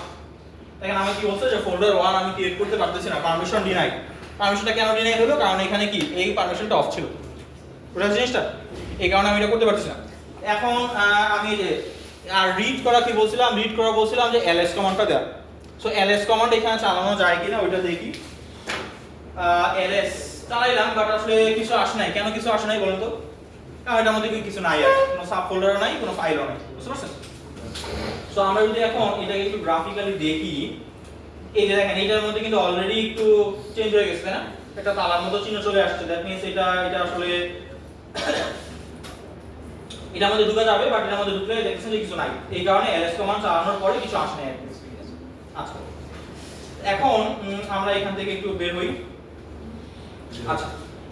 দেখেন আমি কি বলছি যে ফোল্ডার 1 আমি ক্রিয়েট করতে পারতেছি না, পারমিশন ডিনাই। পারমিশনটা কেন ডিনাই হলো? কারণ এখানে কি এই পারমিশনটা অফ ছিল, বুঝা জিনিসটা, এই কারণে আমি এটা করতে পারতেছি না। এখন আমি যে আর রিড করা কি বলছিলাম, রিড করা বলছিলাম যে ls কমান্ডটা দেয়া। সো ls কমান্ড এখানে চালানো যায় কিনা ওইটা দেখি। ls চালাইলাম বাট আসলে কিছু আসে নাই। কেন কিছু আসে নাই বলেন তো? কারণ এটার মধ্যে কিছু নাই, আর কোনো সাব ফোল্ডারও নাই, কোনো ফাইলও নাই, বুঝতে পারছেন? সো আমরা যদি এখন এটাকে একটু গ্রাফিক্যালি দেখি, এই যে দেখেন এইটার মধ্যে কিন্তু অলরেডি একটু চেঞ্জ হয়ে গেছে, তাই না? একটা তালার মতো চিহ্ন চলে আসছে, দ্যাট মিন্স এটা আসলে এটার মধ্যে ঢুকা যাবে বাট এটার মধ্যে ঢুকলে দেখছেন যে কিছু নাই। এই কারণে ls কমান্ড চালানোর পরে কিছু আসে নাই। আচ্ছা এখন আমরা এখান থেকে একটু বের হই। আচ্ছা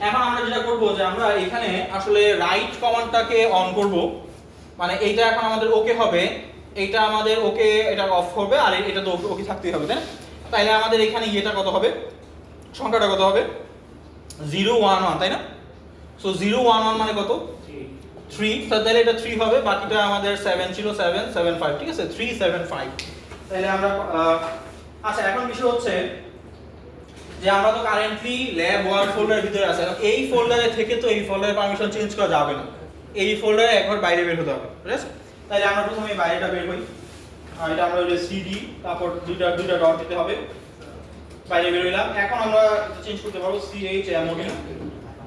এখন আমরা যেটা করব যে আমরা এখানে আসলে রাইট কমান্ডটাকে অন করব, মানে এইটা এখন আমাদের ওকে হবে, এইটা আমাদের ওকে, এটা অফ করবে, আর এটা তো ওকে থাকতেই হবে, তাই না? তাইলে আমাদের এখানে এটা কত হবে, সংখ্যাটা কত হবে? 011, তাই না? সো 011 মানে কত? 3। তাহলে এটা 3 হবে, বাকিটা আমাদের 7 ছিল, 775, ঠিক আছে? 375। তাহলে আমরা আচ্ছা এখন বিষয় হচ্ছে যে আমরা তো কারেন্টলি ল্যাব 1 ফোল্ডারের ভিতরে আছে। এই ফোল্ডারে থেকে তো এই ফোল্ডারের পারমিশন চেঞ্জ করা যাবে না, এই ফোল্ডারে একবার বাইরে বের হতে হবে, ঠিক আছে? তাহলে আমরা প্রথমে বাইরেটা বের হই। আর এটা আমরা ওই সিডি, তারপর দুইটা ডট দিতে হবে, বাইরে বের হইলাম। এখন আমরা চেঞ্জ করতে পারবো chmod,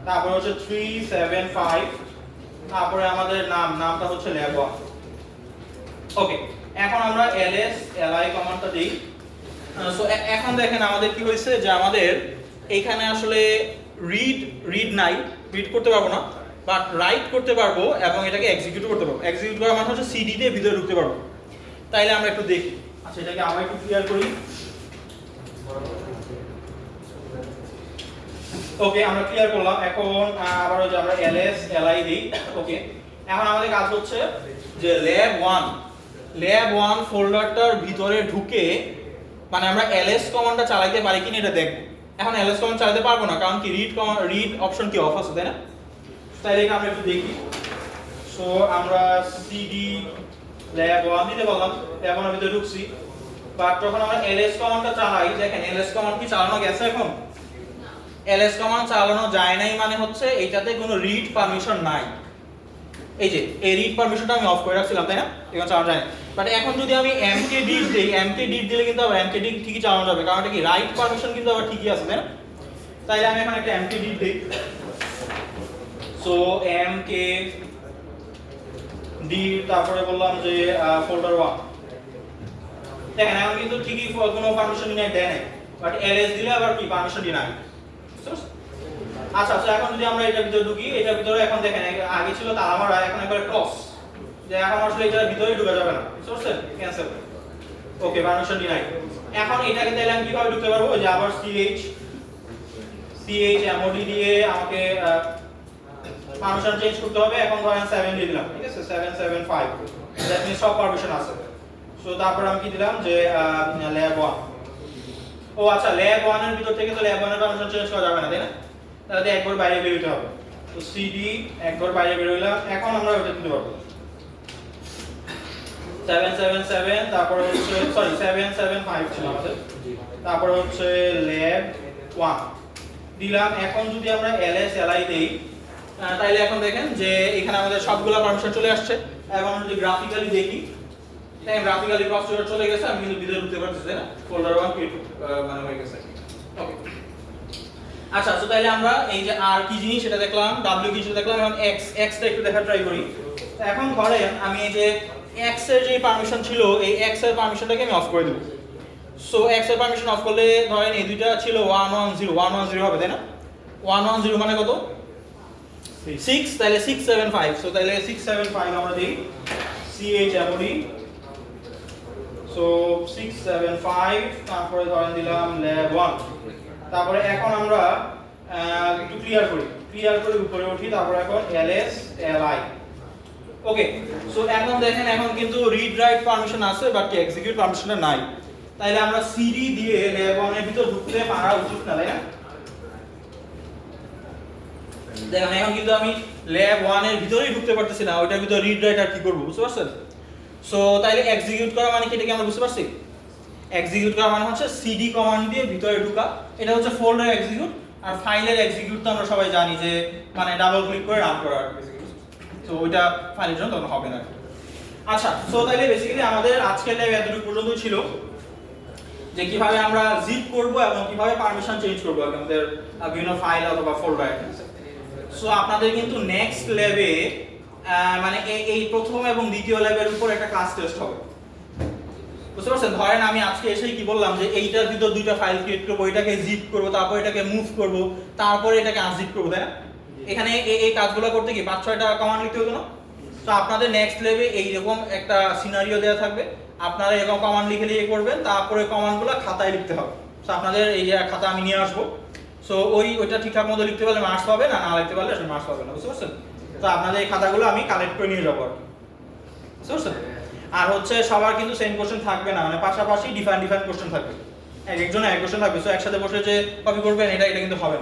তারপর হচ্ছে 375, তারপরে আমাদের নামটা হচ্ছে ল্যাব 1। ওকে, এখন আমরা li কমান্ডটা দেই। সো এখন দেখেন আমাদের কি হয়েছে যে আমাদের এইখানে আসলে রিড নাই, রিড করতে পারবো না, বাট রাইট করতে পারবো এবং এটাকে এক্সিকিউট করতে পারবো। এক্সিকিউট করা মানে হচ্ছে সিডি দিয়ে ভিতরে ঢুকতে পারবো। তাইলে আমরা একটু দেখি। আচ্ছা এটাকে আবার একটু ক্লিয়ার করি। ওকে আমরা ক্লিয়ার করলাম। এখন আবার ওই যে আমরা li দেই। ওকে, এখন আমাদের কাজ হচ্ছে যে ল্যাব 1 ফোল্ডারটার ভিতরে ঢুকে মানে আমরা ls কমান্ডটা চালাতে পারি কিনা এটা দেখব। এখন ls কমান্ড চালাতে পারবো না, কারণ কি রিড অপশন কি অফ আছে, তাই না? তাইলে আমরা একটু দেখি। সো আমরা cd ল্যাব 1 দিতে বললাম, ল্যাব 1 এর ভিতরে ঢুকছি, বাট যখন আমরা ls কমান্ডটা চালাই, দেখেন ls কমান্ড কি চালানো গেছে? এখন ls কমান্ড চালানো যায় নাই মানে হচ্ছে এইটাতে কোনো রিড পারমিশন নাই। এই যে এই রিড পারমিশনটা আমি অফ করে রাখছিলাম, তাই না? এখন চালানো যায় না। বাট এখন যদি আমি mkdir দেই, mkdir দিলে কিন্তু আবার mkdir ঠিকই চালানো যাবে, কারণ এটা কি রাইট পারমিশন কিন্তু আবার ঠিকই আছে, তাই না? তাইলে আমি এখন একটা mkdir দেই। সো mkdir, তারপরে বললাম যে ফোল্ডার 1। দেখেন এখন কিন্তু ঠিকই কোনো পারমিশন নাই দেয় নাই, বাট ls দিলে আবার কি পারমিশন নাই। আচ্ছা এখন যদি আমরা এটার ভিতরে ঢুকি, এটার ভিতরে এখন দেখেন আগে ছিল তালা মারা, এখন একবার ক্রস, যে এখন আসলে এটার ভিতরে ঢোকা যাবে না, বুঝছেন? ক্যান্সেল। ওকে, পারমিশন নাই। এখন এটাকে তাহলে আমি কিভাবে ঢুকতে পারবো? যে আবার chmod দিয়ে আমাকে পারমিশন চেঞ্জ করতে হবে। এখন ধরেন 7 দিয়ে দিলাম, ঠিক আছে? 775, দ্যাট মিন্স সব পারমিশন আছে। সো তারপর আমি কি দিলাম যে ল্যাব 1। ও আচ্ছা, ল্যাব 1 এর ভিতর থেকে তো ল্যাব 1 এর পারমিশন চেঞ্জ করা যাবে না, তাই না? তাহলে একবার বাইরে বের হতে হবে। তো সিডি একবার বাইরে বের হইলাম। এখন আমরা ওটা দিতে পারবো 777, তারপর হচ্ছে 775 ছিল আমাদের, তারপর হচ্ছে ল্যাব 1 দিলাম। এখন যদি আমরা li দেই, তাইলে এখন দেখেন যে এখানে আমাদের সবগুলা পারমিশন চলে আসছে। এবং যদি গ্রাফিক্যালি দেখি, তাই গ্রাফিক্যালি প্রসেসর চলে গেছে, আমি কিন্তু ভিতরে ঢুকতে পারতেছি, তাই না? ফোল্ডার 1 ক্রিয়েট মানে হয়ে গেছে। ওকে, আচ্ছা তো তাইলে আমরা এই যে আর কি জিনিস সেটা দেখলাম, w কি সেটা দেখলাম, এখন x টা একটু দেখা ট্রাই করি। এখন ধরেন আমি এই যে x এর যে পারমিশন ছিল এই x এর পারমিশনটাকে আমি অফ করে দেব। সো x এর পারমিশন অফ করলে ধরেন এই দুইটা ছিল 110 হবে তাই না? 110 মানে কত? 6, তাহলে 675। সো তাহলে 675 আমরা দেই CHMOD। সো 675 তারপরে ধরেন দিলাম ল্যাব 1। তারপরে এখন আমরা একটু ক্লিয়ার করি উপরে উঠি। তারপরে এখন LS LI। ওকে, সো এখন দেখেন এখন কিন্তু রিড রাইট পারমিশন আছে বাট এক্সিকিউট পারমিশনটা নাই। তাইলে আমরা CD দিয়ে ল্যাব 1 এর ভিতর ঢুকতে পারা উচিত না তাই না? দেখেন এখন কিন্তু আমি ল্যাব 1 এর ভিতরেই ঢুকতে পারতেছি না, ওইটার ভিতর রিড রাইট আর কি করব বুঝতে পারছেন? সো তাইলে এক্সিকিউট করা মানে কি, এটা কি আমরা বুঝতে পারছি? এক্সিকিউট করা মানে হচ্ছে CD কমান্ড দিয়ে ভিতরে ঢোকা, এটা হচ্ছে ফোল্ডার এক্সিকিউট। আর ফাইলের এক্সিকিউট তো আমরা সবাই জানি যে মানে ডাবল ক্লিক করে রান করা এক্সিকিউট। সো ওইটা ফাইলের জন্য তখন হবে না। আচ্ছা, সো তাইলে বেসিক্যালি আমাদের আজকের ল্যাব এতটুকু পর্যন্তই ছিল যে কিভাবে আমরা জিপ করব এবং কিভাবে পারমিশন চেঞ্জ করব আমাদের বিভিন্ন ফাইল অথবা ফোল্ডারে। সো আপনাদের কিন্তু নেক্সট ল্যাবে মানে এই প্রথম এবং দ্বিতীয় ল্যাবের উপর একটা ক্লাস টেস্ট হবে বুঝতে পারছেন? ধরেন আমি আজকে এসেই কি বললাম যে এইটার ভিতর দুইটা ফাইল ক্রিয়েট করব, এটাকে জিপ করব, তারপর এটাকে মুভ করব, তারপরে এটাকে আনজিপ করব তাই না? এখানে এই কাজগুলো করতে কি 5-6টা কমান্ড লিখতে হতো না? তো আপনাদের নেক্সট লেভে এইরকম একটা সিনারিও দেওয়া থাকবে, আপনারা এরকম কমান্ড লিখে করবেন, তারপরে কমান্ডগুলো খাতায় লিখতে হবে। সো আপনাদের এই যে খাতা আমি নিয়ে আসবো, সো ওইটা ঠিকঠাক মতো লিখতে পারলে মার্কস পাবে, না লিখতে পারলে আসলে মার্কস পাবে না বুঝতে পারছেন? তো আপনাদের এই খাতাগুলো আমি কালেক্ট করে নিয়ে যাবো আর কি বুঝতে পারছেন? আর হচ্ছে সবার কিন্তু সেম কোশ্চেন থাকবে না, মানে পাশাপাশি ডিফারেন্ট কোশ্চেন থাকবে, একজনের এক কোশ্চেন থাকবে। সো একসাথে বসে যে কপি করবেন এটা কিন্তু হবে না।